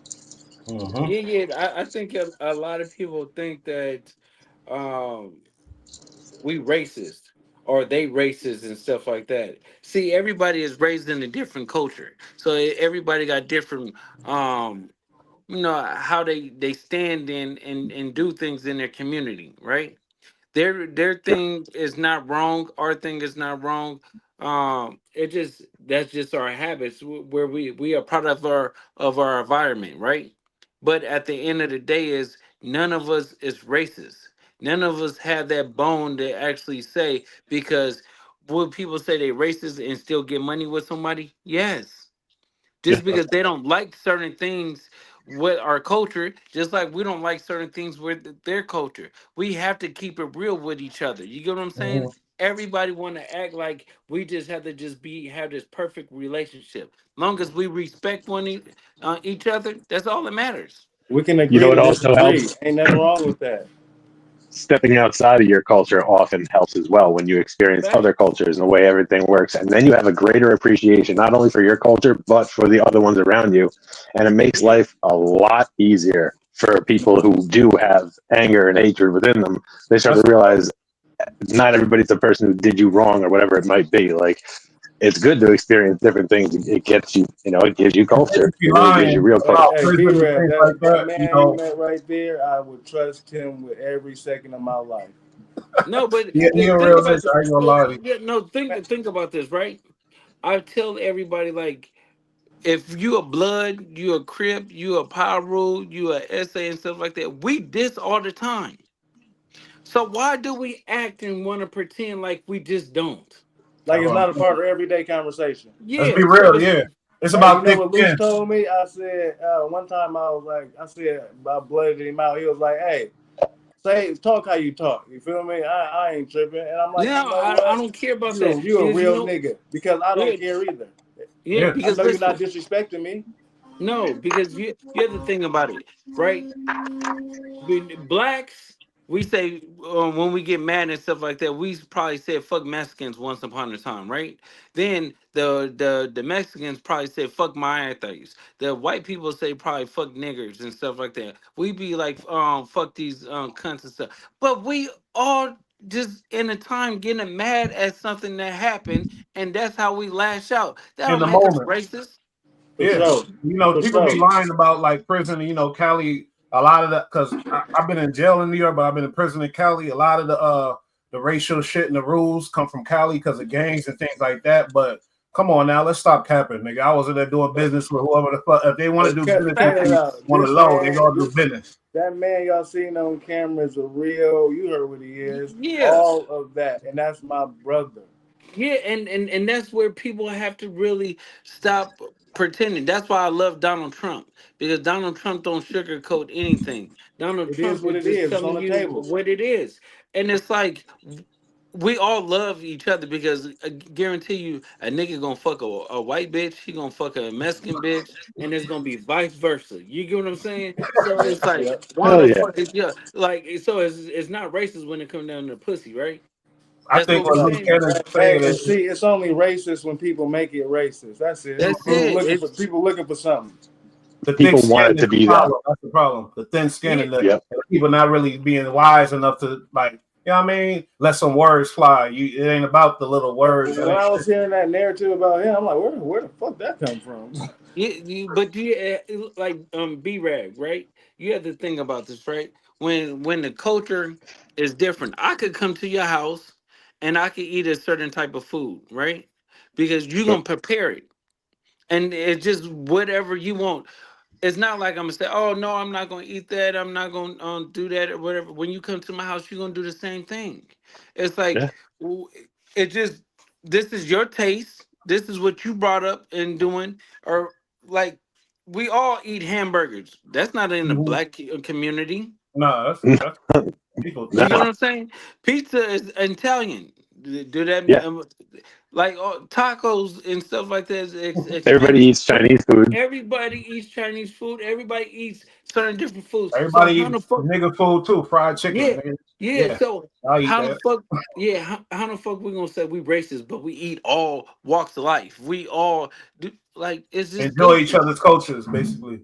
I think a lot of people think that um, we racist. or they racist and stuff like that. See, everybody is raised in a different culture, so everybody got different how they stand in and do things in their community, right? Their thing is not wrong. Our thing is not wrong. It just that's just our habits where we are part of our environment, right? But at the end of the day, is none of us is racist. None of us have that bone to actually say, because would people say they racist and still get money with somebody? Yes, Yeah. just because they don't like certain things with our culture, just like we don't like certain things with their culture. We have to keep it real with each other. You get what I'm saying? Mhm. Everybody want to act like we just have to just have this perfect relationship. Long as we respect each other, that's all that matters. We can You agree know to what also disagree. helps? Ain't nothing wrong with that. Stepping outside of your culture often helps as well when you experience Fact. other cultures and the way everything works. And then you have a greater appreciation, not only for your culture, but for the other ones around you. And it makes Yeah. life a lot easier for people who do have anger and hatred within them. They start That's to realize not everybody's the person who did you wrong or whatever it might be. Like, it's good to experience different things. It gets you, it gives you culture. niggas be It really gives you lying real culture. about Hey, prison and B-Rab, things like that that. man you met right there, I would trust him with every second of my life. No, but He a think real about nigga. I ain't gonna lie to you. no, think about this, right? I tell everybody, like, if you a blood, you a crip, you a power rule, you a essay and stuff like that. We this all the time. So why do we act and want to pretend like we just don't? Like That's it's what I'm not a saying. part of everyday conversation. Let's Yeah. be So real. it's Yeah, it's Hey, you about know thick what Luce skin. told me? I said one time I said I blooded him out. He was like, "Hey, talk how you talk." You feel me? I ain't tripping, and I'm like, you now know I what? don't care about that You a because real nigga because I yeah, don't care either. yeah, Yeah, I because know you're not listen, disrespecting me. no, because you have to think about it, right? Blacks, we say when we get mad and stuff like that, we probably said fuck Mexicans once upon a time, right? Then the Mexicans probably said fuck my athletes. The white people say probably fuck niggers and stuff like that. We be like fuck these cunts and stuff. But we all just in a time getting mad at something that happened, and that's how we lash out. That in don't the make us moment. racist. For Yeah, sure. For people be sure. lying about like prison. Cali. A lot of that because I've been in jail in New York, but I've been in prison in Cali. A lot of the racial shit and the rules come from Cali because of gangs and things like that. But come on now, let's stop capping, nigga. I was in there doing business with whoever the fuck. If they want to But do cut, business cut with it you Facts. out. on the low, they gonna do This business. that man y'all seen on camera is a real. You heard what he is. Yeah. All of that, and that's my brother. Yeah, and that's where people have to really stop pretending. That's why I love Donald Trump, because Donald Trump don't sugarcoat anything. Donald It is Trump what is it just is. It's on telling the you table. what it is, and it's like we all love each other, because I guarantee you a nigga gonna fuck a white bitch, he gonna fuck a Mexican bitch, and it's gonna be vice versa. You get what I'm saying? So Yep. it's like, Yep. why Hell the yeah. fuck is, yeah, like, so it's not racist when it comes down to pussy, right? I That's think what we're what Luke saying. Cannon Hey, saying and is see, it's only racist when people make it racist. That's it. That's it. It's People looking for something. the thick People skin want it is to the be that. problem. That's the problem. The thin skin yeah. and the people not really being wise enough to like, what I mean? Let some words fly. It ain't about the little words. When I was hearing that narrative about him, I'm like, where the fuck that come from? But like B rag, right? You have to think about this, right? When the culture is different, I could come to your house and I could eat a certain type of food, right? Because you're Sure. gonna prepare it, and it's just whatever you want. It's not like I'm gonna say, "Oh no, I'm not gonna eat that. I'm not gonna do that or whatever." When you come to my house, you're gonna do the same thing. It's like Yeah. w- it just this is your taste. This is what you brought up and doing, or like we all eat hamburgers. That's not in the Mhm. black community. Nah, that's people You get No. what I'm saying? Pizza is Italian. Do that Yeah. like tacos and stuff like that is Everybody expanded. eats Chinese food. Everybody eats Chinese food. Everybody eats certain different foods. So everybody how eat the fuck? nigga food too, fried chicken, Yeah, nigga. yeah. Yeah, So I eat how the that. fuck? Yeah, how the fuck we gonna say we racist, but we eat all walks of life? We all do, like, it's just Enjoy each goofy. other's cultures, basically.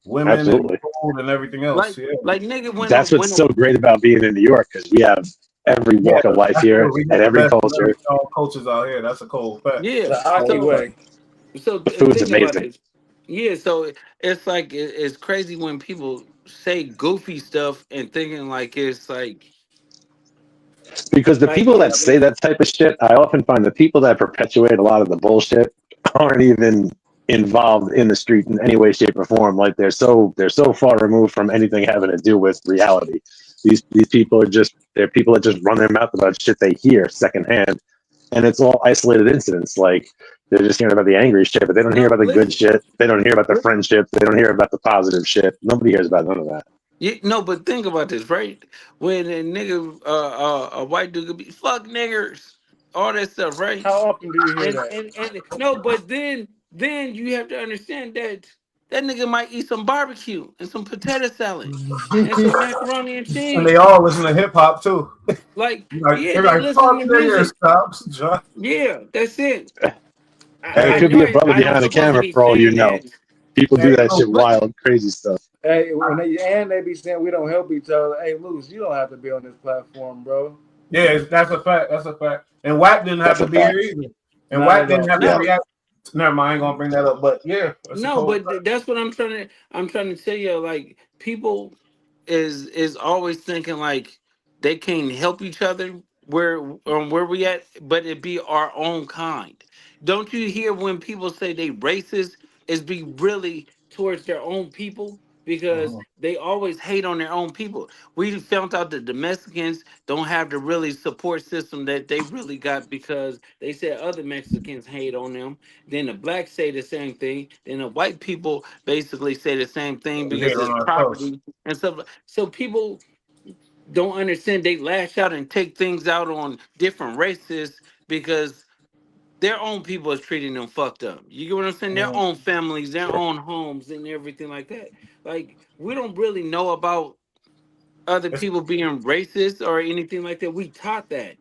Women and Absolutely. food and everything else. Yeah. Like nigga, when That's what's when so great about being in New York because we have every Yeah, walk of life that's here true. We and got the every best of every culture. cultures out here. That's a cold fact. Yeah. The Aki Cold So fact. way. The food's think about amazing this. Yeah. So it's like it's crazy when people say goofy stuff and thinking like it's because the like people that say that type of shit, I often find the people that perpetuate a lot of the bullshit aren't even involved in the street in any way, shape, or form. Like they're so far removed from anything having to do with reality. These people are just they're people that just run their mouth about shit they hear secondhand, and it's all isolated incidents. Like they're just hearing about the angry shit, but they don't hear no. about the good Listen. shit. They don't hear about the friendship. They don't hear about the positive shit. Nobody hears about none of that. No, but think about this, right? When a nigga, a white dude could be fuck niggers, all that stuff, right? How often do you hear And that? no, but then you have to understand that that nigga might eat some barbecue and some potato salad and some macaroni and And they cheese. all listen to hip hop too. Like, Like yeah, they're they like listen fuck to niggas, music. cops. John. Yeah, that's it. And it Hey, could be a brother I ain't behind the supposed to camera be for all you saying know. that, People hey, do that Luce. shit but wild, crazy stuff. Hey, they be saying we don't help each other. Hey, Luce, you don't have to be on this platform, bro. Yeah, that's a fact. That's a fact. And Wack didn't have That's to a be here fact. either. And Not Wack at didn't all. have to Yeah. no, react. Never mind, I ain't gonna bring that up. But yeah, it's a no, cold but that's what I'm trying to tell you. Like, people is always thinking like they can't help each other where we at, but it be our own kind. Don't you hear when people say they racist? Is be really towards their own people because fact. they always hate on their own people. We found out that the Mexicans don't have the really support system that they really got because they said other Mexicans hate on them. Then the blacks say the same thing. Then the white people basically say the same thing We hate because on it's ourselves. property and stuff. So people don't understand. They lash out and take things out on different races because their own people is treating them fucked up. You get what I'm saying? Their Mm. own families, their own homes, and everything like that. Like, we don't really know about other It's, people being racist or anything like that. We taught that.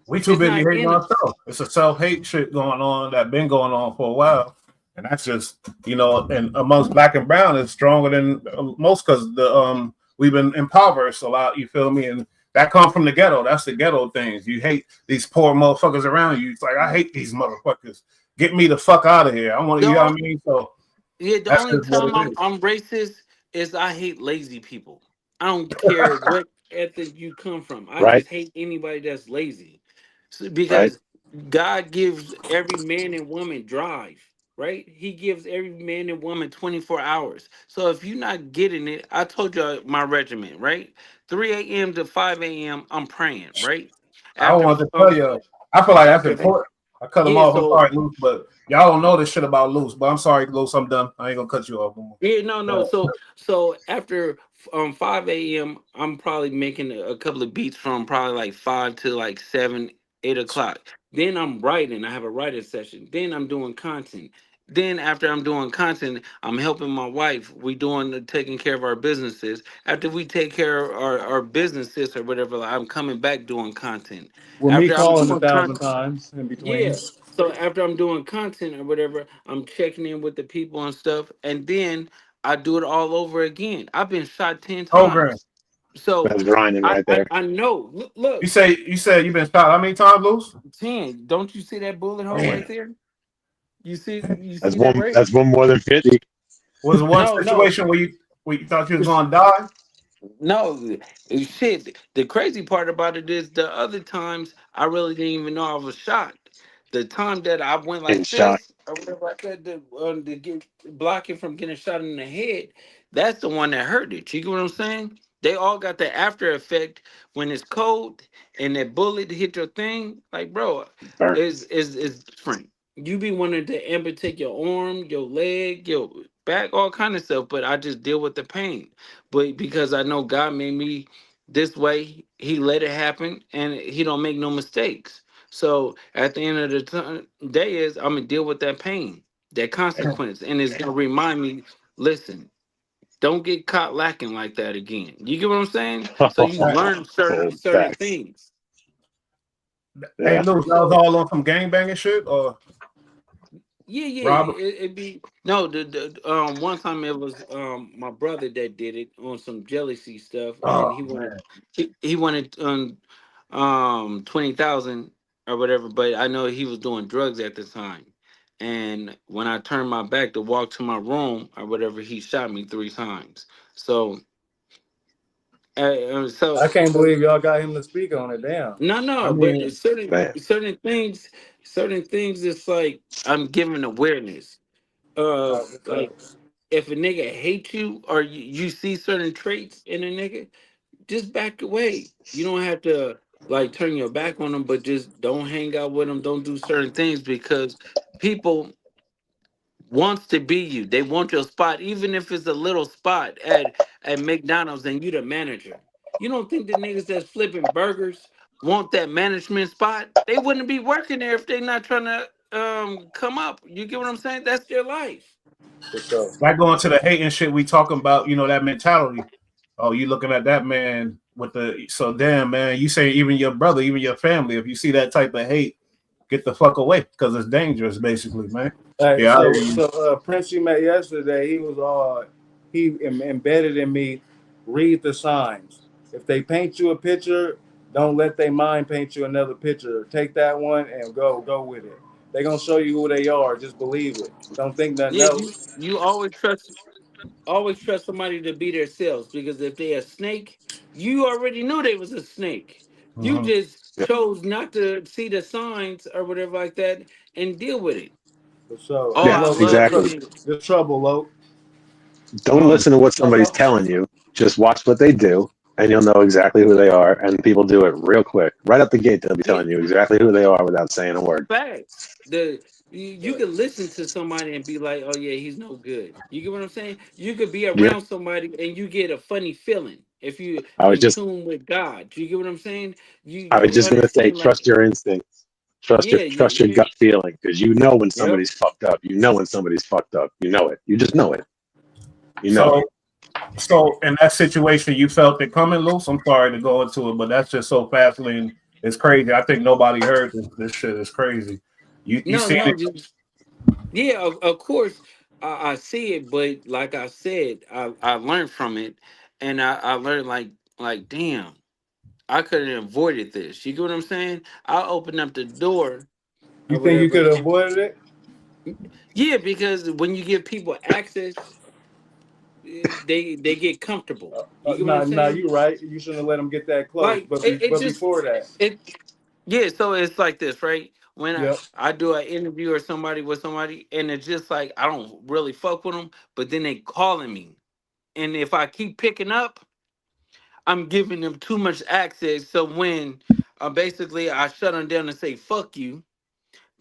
we too It's busy not hating in on us. ourselves. It's a self hate shit going on that been going on for a while, and that's just and amongst black and brown is stronger than most because the we've been impoverished a lot. You feel me? And that comes from the ghetto. That's the ghetto things. You hate these poor motherfuckers around you. It's like I hate these motherfuckers. Get me the fuck out of here. I want to. The, You know what I o- mean? So yeah, the that's only just what time it is. I'm racist is I hate lazy people. I don't care what ethnic you come from. I Right? just hate anybody that's lazy. Right? Because God gives every man and woman drive, right? He gives every man and woman 24 hours. So if you're not getting it, I told you my regiment, right? 3 a.m. to 5 a.m. I'm praying, right? I After wanted to tell you. I feel like that's after important. I cut him yeah, off. I'm so sorry, Luce, but y'all don't know this shit about Luce. But I'm sorry, Luce. I'm done. I ain't gonna cut you off no more. yeah, no. Uh, So after 5 a.m., I'm probably making a couple of beats from probably like 5 to like 7, 8 o'clock. Then I'm writing. I have a writing session. Then I'm doing content. Then after I'm doing content, I'm helping my wife. We doing taking care of our businesses. After we take care of our businesses or whatever, I'm coming back doing content. With me After I'm calling a doing thousand content. times in between. Yeah. So after I'm doing content or whatever, I'm checking in with the people and stuff, and then I do it all over again. I've been shot 10 program. times. So That's grinding I right I, there. I know. Look, You said you've been shot how many times, Luce? 10. Don't you see that bullet hole Damn. right there? You That's see that one. right? That's one more than 50. Was it one No. situation where you thought you was gonna die? No, shit. The crazy part about it is the other times I really didn't even know I was shot. The time that I went In like shock. this, or whatever I said to get blocking from getting shot in the head, that's the one that hurt it. You get what I'm saying? They all got the after effect when it's cold and that bullet hit your thing. Like, bro, Burn. is different. You be wanting to amputate your arm, your leg, your back, all kind of stuff, but I just deal with the pain. But because I know God made me this way, He let it happen, and He don't make no mistakes. So at the end of the day, is I'm gonna deal with that pain, that consequence, and it's gonna remind me. Listen, don't get caught lacking like that again. You get what I'm saying? So you learn Cold certain facts. things. Hey, Yeah. Luce, that was So all on some gangbanging shit or yeah, Robert? it be no the one time it was my brother that did it on some jealousy stuff, and Oh man, he wanted 20,000 or whatever, but I know he was doing drugs at the time. And when I turned my back to walk to my room or whatever, he shot me 3 times. So, I can't believe y'all got him to speak on it. Damn. I no, but mean, Man. certain things, it's like I'm giving awareness. Like if a nigga hates you or you see certain traits in a nigga, just back away. You don't have to like turn your back on them, but just don't hang out with them. Don't do certain things because people wants to be you. They want your spot, even if it's a little spot at McDonald's and you the manager. You don't think the niggas that's flipping burgers want that management spot? They wouldn't be working there if they not trying to come up. You get what I'm saying? That's their life. For sure. like going to the hating shit we talking about, that mentality. Oh, you looking at that man with the so damn man, you say even your brother, even your family, if you see that type of hate, get the fuck away because it's dangerous, basically, man. Hey, Yeah, so Prince you met yesterday, he was embedded in me. Read the signs. If they paint you a picture, don't let their mind paint you another picture. Take that one and go with it. They gonna show you who they are. Just believe it. Don't think nothing Yeah, you else. you always trust somebody to be themselves because if they a snake, you already knew they was a snake. You mhm. just Yeah. chose not to see the signs or whatever like that and deal with it. For sure. Oh, Hey, Yeah, I Lo, love exactly. the trouble, Lo. Don't Mm. listen to what What's somebody's up? telling you. Just watch what they do, and you'll know exactly who they are. And people do it real quick. Right out the gate, they'll be yeah, telling you exactly who they are without saying a word. facts. You can listen to somebody and be like, oh yeah, he's no good. You get what I'm saying? You could be Yeah. around somebody and you get a funny feeling if you I was in just tune with God. You get what I'm saying? You I was you just gonna say, understand like trust your instincts. yeah, Trust your gut feeling because you know when yep. somebody's fucked up. You know when somebody's fucked up. You know it. You just know it. You know it. So, so in that situation, you felt it coming, Luce. I'm sorry to go into it, but that's just so fascinating. It's crazy. I think nobody heard this. This shit is crazy. You No, seen no, it? yeah, of course I see it, but like I said, I learned from it, and I learned like damn, I could have avoided this. You get what I'm saying? I opened up the door You or think you whatever. could have avoided it? Yeah, because when you give people access, they get comfortable. You get what I'm Nah, saying? you right. You shouldn't have let them get that close. Like it But just before that, it yeah. So it's like this, right? When yep. I do an interview or somebody with somebody, and it's just like I don't really fuck with them, but then they calling me, and if I keep picking up, I'm giving them too much access. So when basically I shut them down and say fuck you,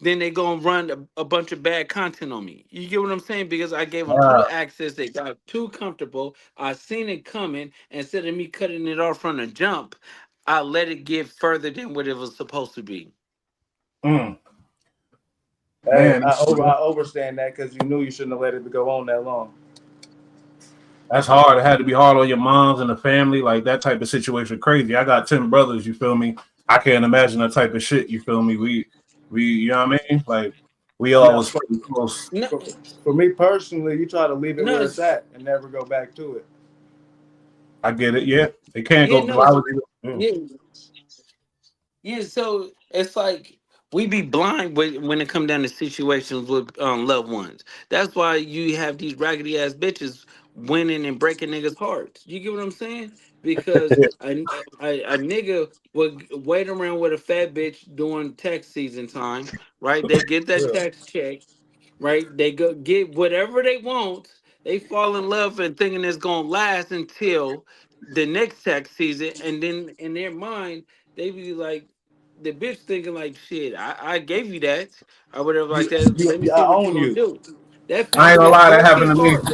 then they gonna run a bunch of bad content on me. You get what I'm saying? Because I gave them too access, they got too comfortable. I seen it coming. Instead of me cutting it off from the jump, I let it get further than what it was supposed to be. Mm, Hey, man, I overstand that because you knew you shouldn't have let it go on that long. that's hard. It had to be hard on your moms and the family, like that type of situation. Crazy. I got 10 brothers. You feel me? I can't imagine that type of shit. You feel me? You know what I mean? Like we all Now, was pretty close. No, for me personally, you try to leave it no, where it's at and never go back to it. I get it. Yeah, they can't yeah, go. no, Why would they? yeah, yeah. So it's like we be blind when it come down to situations with loved ones. That's why you have these raggedy ass bitches winning and breaking niggas' hearts. You get what I'm saying? Because Yeah. a nigga would wait around with a fat bitch during tax season time, right? They get that Yeah. tax check, right? They go get whatever they want. They fall in love and thinking it's gonna last until the next tax season, and then in their mind they be like, the bitch thinking like, shit, I gave you that or whatever like that. Let me see I what you own gonna you. do. That I fat ain't gonna bitch lie, that broke happened his to me. heart.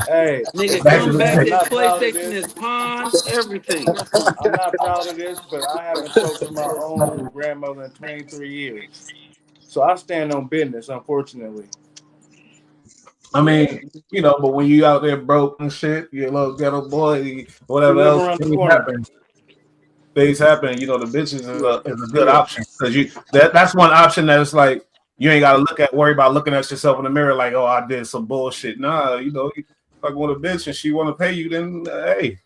Hey, Nigga Back hey come in the man, back, I'm day. his not proud of PlayStation this. is pawned, everything. I'm not proud of this, but I haven't talked to my own grandmother in 23 years. So I stand on business, unfortunately. I Yeah. mean, but when you out there broke and shit, you a little ghetto boy, She whatever live else, around the things corner. happen. Things happen. The bitches Yeah, is a good yeah. option because that's one option that is like you ain't got to worry about looking at yourself in the mirror like, oh, I did some bullshit. Nah, you fucking with a bitch and she want to pay you, then hey,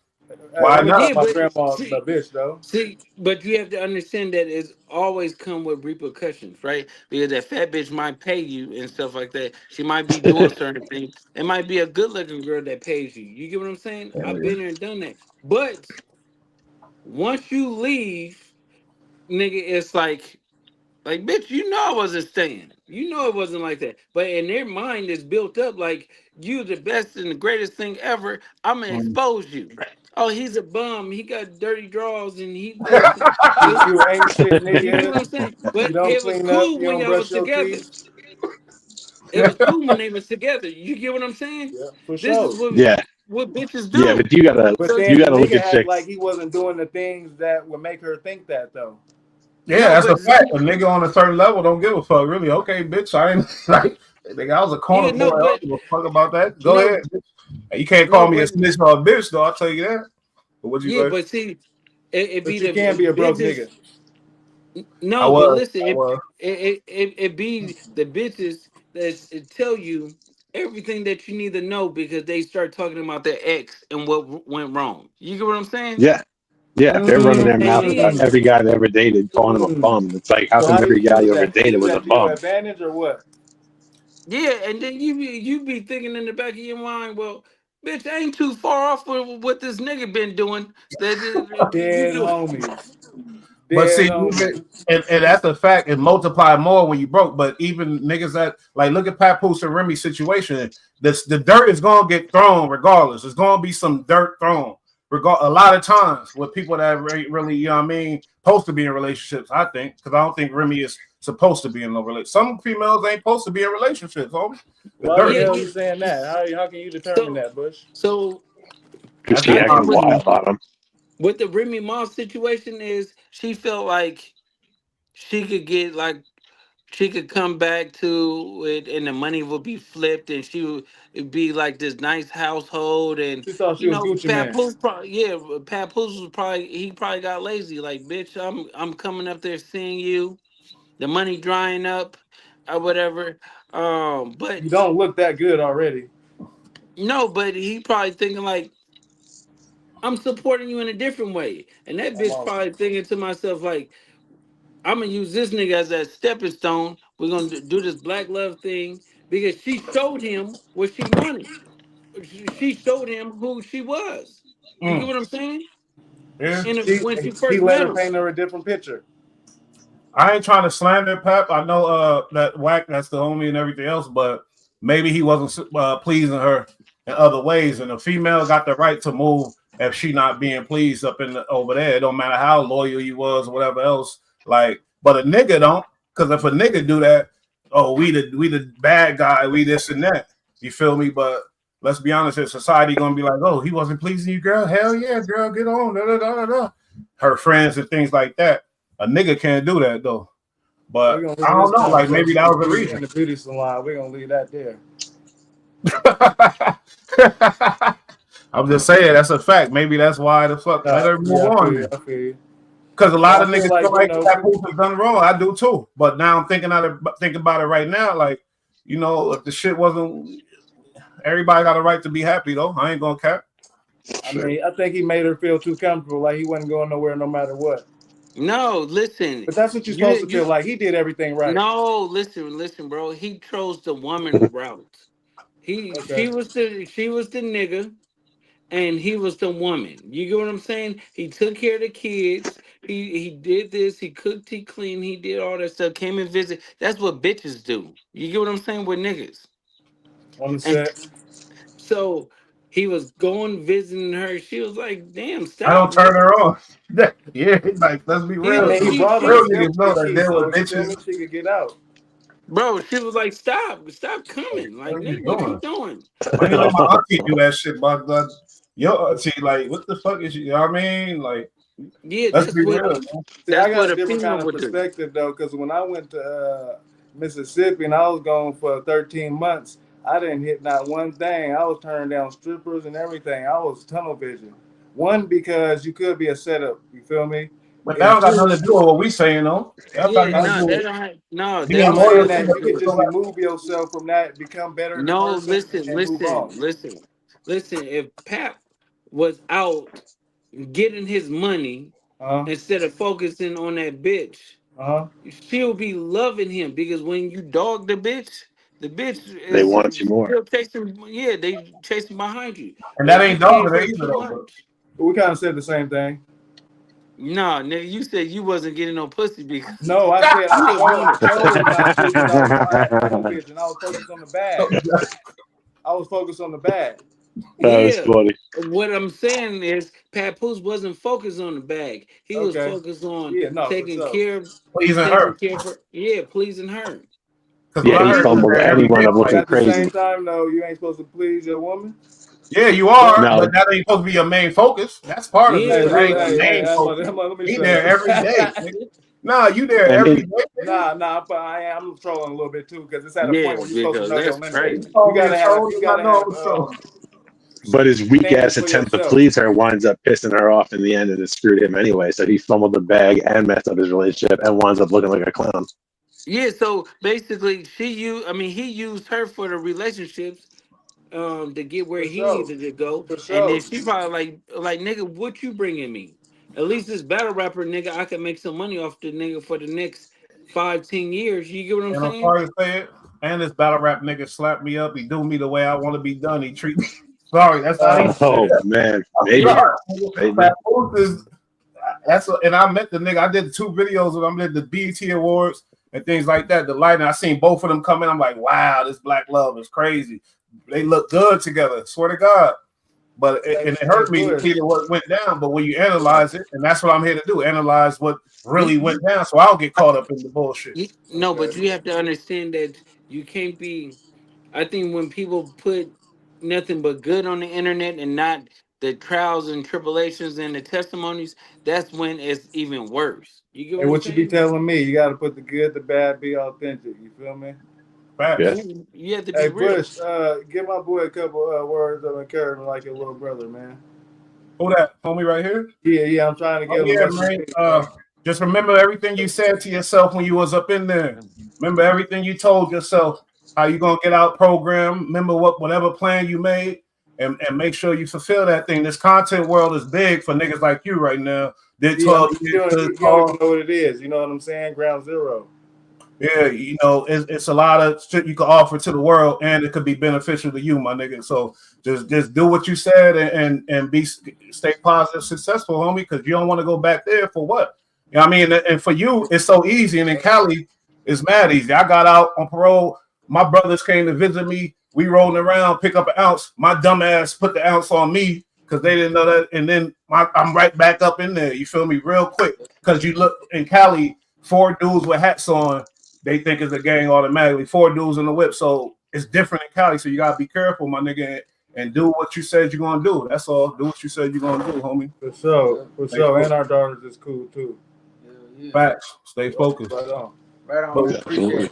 Hey, Why let me not? call Yeah, my but grandma the bitch though. but you have to understand that it's always come with repercussions, right? Because that fat bitch might pay you and stuff like that. She might be doing certain things. It might be a good looking girl that pays you. You get what I'm saying? I've been there and done that. But once you leave, nigga, it's like, bitch, you know I wasn't staying. You know it wasn't like that. But in their mind, it's built up like you the best and the greatest thing ever. I'm gonna Mm. expose you. Oh, he's a bum. He got dirty drawers and he this. You ain't shit, You get what nigga. I'm saying? You But don't it was clean up. cool You when don't y'all brush was your together. teeth. It was cool when they was together. You get what I'm saying? Yeah, for This is sure. what bitches Yeah, do. but you gotta But So then you the gotta look nigga at act like chicks. he wasn't doing the things that would make her think that though. Yeah, no, that's a but fact. A nigga on a certain level don't give a fuck, really. Okay, bitch, I ain't like, nigga, I was a corner yeah, boy. I don't give a fuck about that. Go no, ahead. Hey, you can't no, call me a but snitch or a bitch, though. I'll tell you that. But what you yeah, say? but see, it be But you the can't be a broke bitches. nigga. I No, but was. listen, I was. it be the bitches that tell you everything that you need to know because they start talking about their ex and what went wrong. You get what I'm saying? Yeah, yeah. If they're running their And mouth about Mm, then every guy they ever dated, calling him a mm. bum, it's like, how So come how do every you guy use you ever that? You dated use was a that to your bum? advantage or what? yeah, and then you be thinking in the back of your mind, well, bitch, I ain't too far off with what this nigga been doing. That you Dead do. homies. But Dead see, even homies. and that's the fact. It multiplied more when you broke. But even niggas that like look at Papoose and Remy situation. The dirt is gonna get thrown regardless. There's gonna be some dirt thrown. A lot of times with people that really, you know what I mean, supposed to be in relationships. I think because I don't think Remy is supposed to be in no relationship. Some females ain't supposed to be in relationships. Homie. The Why the dirt. Yeah, hell yeah. you saying that? How can you determine So that, Bush? so Because That's she I just my think acted what opinion. wild on him. what the Remy Ma situation is, she felt like she could get like she could come back to it and the money would be flipped and she would it'd be like this nice household and She thought she you was know Gucci Man. Papoose was probably he probably got lazy like bitch I'm coming up there seeing you the money drying up or whatever You but don't look that good already. no but he probably thinking like I'm supporting you in a different way and that I'm bitch off. probably thinking to myself like I'm gonna use this nigga as a stepping stone. We're gonna do this black love thing because she showed him what she wanted. She showed him who she was. You get Mm, what I'm saying? yeah. And He when she he first let met her him, paint her a different picture. I ain't trying to slander Pep. I know that Whack that's the homie and everything else, but maybe he wasn't pleasing her in other ways. And the female got the right to move if she not being pleased up in over there. It don't matter how loyal you was or whatever else. Like, but a nigga don't, because if a nigga do that, oh, we the bad guy, we this and that. You feel me? But let's be honest, here, society gonna be like, oh, he wasn't pleasing you, girl. Hell yeah, girl, get on. Da, da, da, da, da. Her friends and things like that. A nigga can't do that though. We're But gonna I leave don't this know. Like maybe that conversation was the reason. in the beauty salon. We're gonna leave that there. I'm just saying that's a fact. Maybe that's why the fuck let her move Yeah, I feel on you. then. I feel you. Because a But lot I of feel niggas like feel you like know, that poop has done wrong. I do too. But now I'm thinking about it right now. Like, you know, if the shit wasn't everybody got a right to be happy though. I ain't gonna cap. I Shit. mean, I think he made her feel too comfortable, like he wasn't going nowhere no matter what. no, listen, But that's what you're supposed to feel like. He did everything right. no, listen, bro. He chose the woman route. Okay. She was the nigga, and he was the woman. You get what I'm saying? He took care of the kids. He did this. He cooked. He cleaned. He did all that stuff. Came and visit. That's what bitches do. You get what I'm saying with niggas. On the And set. so he was going visiting her. She was like, "Damn, I stop." don't turn her on. Yeah, like let's be He I real. mean, he brought her she a Real niggas know septic that key, there was so you feel bitches. me? She could get out. bro. She was like, "Stop Like, coming." what Like, are you nigga, what you doing? doing? I ain't let my auntie do that shit, but your auntie, like, what the fuck is she? You know what I mean? Like, Yeah, let's be real. See, I got what a a different kind female of would do. perspective though, because when I went to Mississippi and I was gone for 13 months, I didn't hit not one thing. I was turning down strippers and everything. I was tunnel vision. One, because you could be a setup. You feel me? But that And don't got nothing two, to do with what we saying though. That got Yeah, nothing to huh? no, do that with don't have, no, that being I'm don't have loyal saying to that nothing you to do could with just it. remove yourself from that, become better in the No, person, listen, and move on. listen. If Pap was out getting his money Uh-huh. instead of focusing on that bitch, Uh-huh. she'll be loving him because when you dog the bitch They is want you more. still chasing. Yeah, they chasing behind you. And But that if you ain't paying dogging her it either too though. But much, We kind of said the same thing. nah, nigga, you said you wasn't getting no pussy because No, I said I you a woman. chose not to because I had a cool bitch and I was focused on the bag. I was focused on the bag. That was Yeah. funny. What I'm saying is Papoose wasn't focused on the bag. He was Okay. focused on Yeah, no, for sure. pleasing taking her. care of her. Yeah, pleasing her. Because what Yeah, I he heard is fumbled that and he every wound day, up But like, looking at the crazy. same time, though, you ain't supposed to please your woman. yeah, you But are, but No, that ain't supposed to be your main focus. That's part of it, hey, Yeah, but that look, ain't but the main focus. let me He shut there every day, up. nigga. Nah, you there and every it, day, nigga. I'm trolling a little bit too because it's at a point yeah, where you're supposed to because know your that's limit. You crazy. call me a troll, you not know the troll. but his weak Standards ass for attempt to yourself. please her winds up pissing her off in the end, and it screwed him anyway. So he fumbled the bag and messed up his relationship, and winds up looking like a clown. Yeah, so basically he used her for the relationships to get where For he sure. needed to go. For And then sure. she probably like nigga, what you bringing me? At least this battle rapper nigga, I can make some money off the nigga for the next 5-10 years. You get what I'm And I'm saying? sorry to say it. And this battle rap nigga slapped me up. He do me the way I want to be done. He treat me. Sorry, that's I ain't. Oh man, I'm maybe, sorry. maybe. Papoose is and I met the nigga. I did 2 videos with him. I did the BET Awards and things like that. The lighting. I seen both of them come in. I'm like, wow, this black love is crazy. They look good together. Swear to God. But and it Hey, hurt me to Bush. see what went down. But when you analyze it, and that's what I'm here to do, analyze what You, really went down, so I don't get caught up in the bullshit. no, Okay. but you have to understand that you can't be. I think when people put nothing but good on the internet and not the trials and tribulations and the testimonies, that's when it's even worse. You get Hey, what I'm what you be saying? telling me? You got to put the good, the bad, be authentic. You feel me? Yeah. Facts. You have to be Hey, real. Bush, give my boy a couple words of encouragement like your little brother, man. Who that? Homie right here? Yeah, I'm trying to Oh give him a yeah, message. man. Just remember everything you said to yourself when you was up in there. Remember everything you told yourself. How you gonna get out program? Remember whatever plan you made, and make sure you fulfill that thing. This content world is big for niggas like you right now. Did Yeah, I 12 mean, years to you don't even call. know what it is. You know what I'm saying? Ground zero. Yeah, you know, it's a lot of shit you can offer to the world, and it could be beneficial to you, my nigga. So just do what you said, and stay positive, successful, homie, because you don't want to go back there for what? You know what I mean? And for you, it's so easy, and in Cali, it's mad easy. I got out on parole. My brothers came to visit me. We rolling around, pick up an ounce. My dumb ass put the ounce on me because they didn't know that, and then I'm right back up in there. You feel me? Real quick, because you look in Cali, 4 dudes with hats on, they think it's a gang automatically. 4 dudes in the whip. So it's different in Cali. So you gotta be careful, my nigga, and do what you said you're gonna do. That's all. Do what you said you're gonna do, homie. For sure. For Stay sure. And focused. our daughters is cool too. Facts. Stay focused. Right on. Right on. But We appreciate Absolutely. it.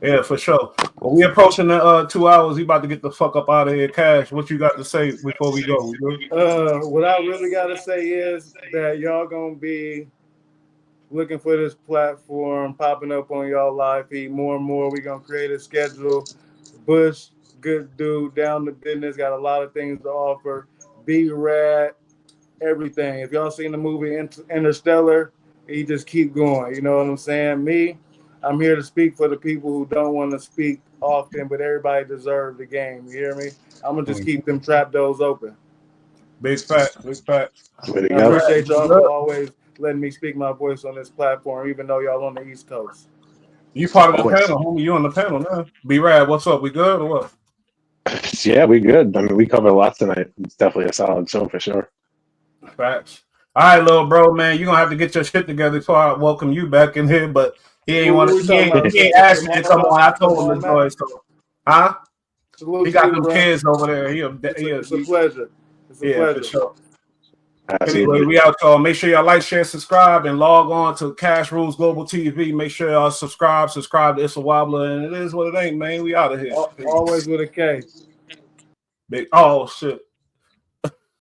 yeah, for sure. Well, we approaching the 2 hours. He about to get the fuck up out of here. Cash, what you got to say before we go? We good? What I really gotta say is that y'all gonna be looking for this platform popping up on y'all live feed more and more. We're gonna create a schedule. Bush, good dude, down to business, got a lot of things to offer. Be rad, everything. If y'all seen the movie Interstellar, he just keep going. You know what I'm saying? I'm here to speak for the people who don't want to speak often, but everybody deserves the game. You hear me? I'm gonna just keep them trap doors open. Big facts. Big facts. Way to I go. appreciate You y'all good? for always letting me speak my voice on this platform, even though y'all on the East Coast. You part of the Always. panel, homie. You on the panel now. Be rad. What's up? We good or what? Yeah, we good. I mean, we covered a lot tonight. It's definitely a solid show for sure. Facts. All right, little bro, man. You're gonna have to get your shit together before I welcome you back in here. But he ain't What want we to. talking about? He ain't asked me to come on. I told him to Tomorrow, Matt? join. So, huh? Salute He to got you, them bro. kids over there. It's a pleasure. It's a Yeah, for pleasure. sure. Anyway, Absolutely. we out, y'all. Make sure y'all like, share, subscribe, and log on to Cash Rules Global TV. Make sure y'all subscribe to It's a Wobbler, and it is what it ain't, man. We out of here. Always with a K. Big. Oh shit.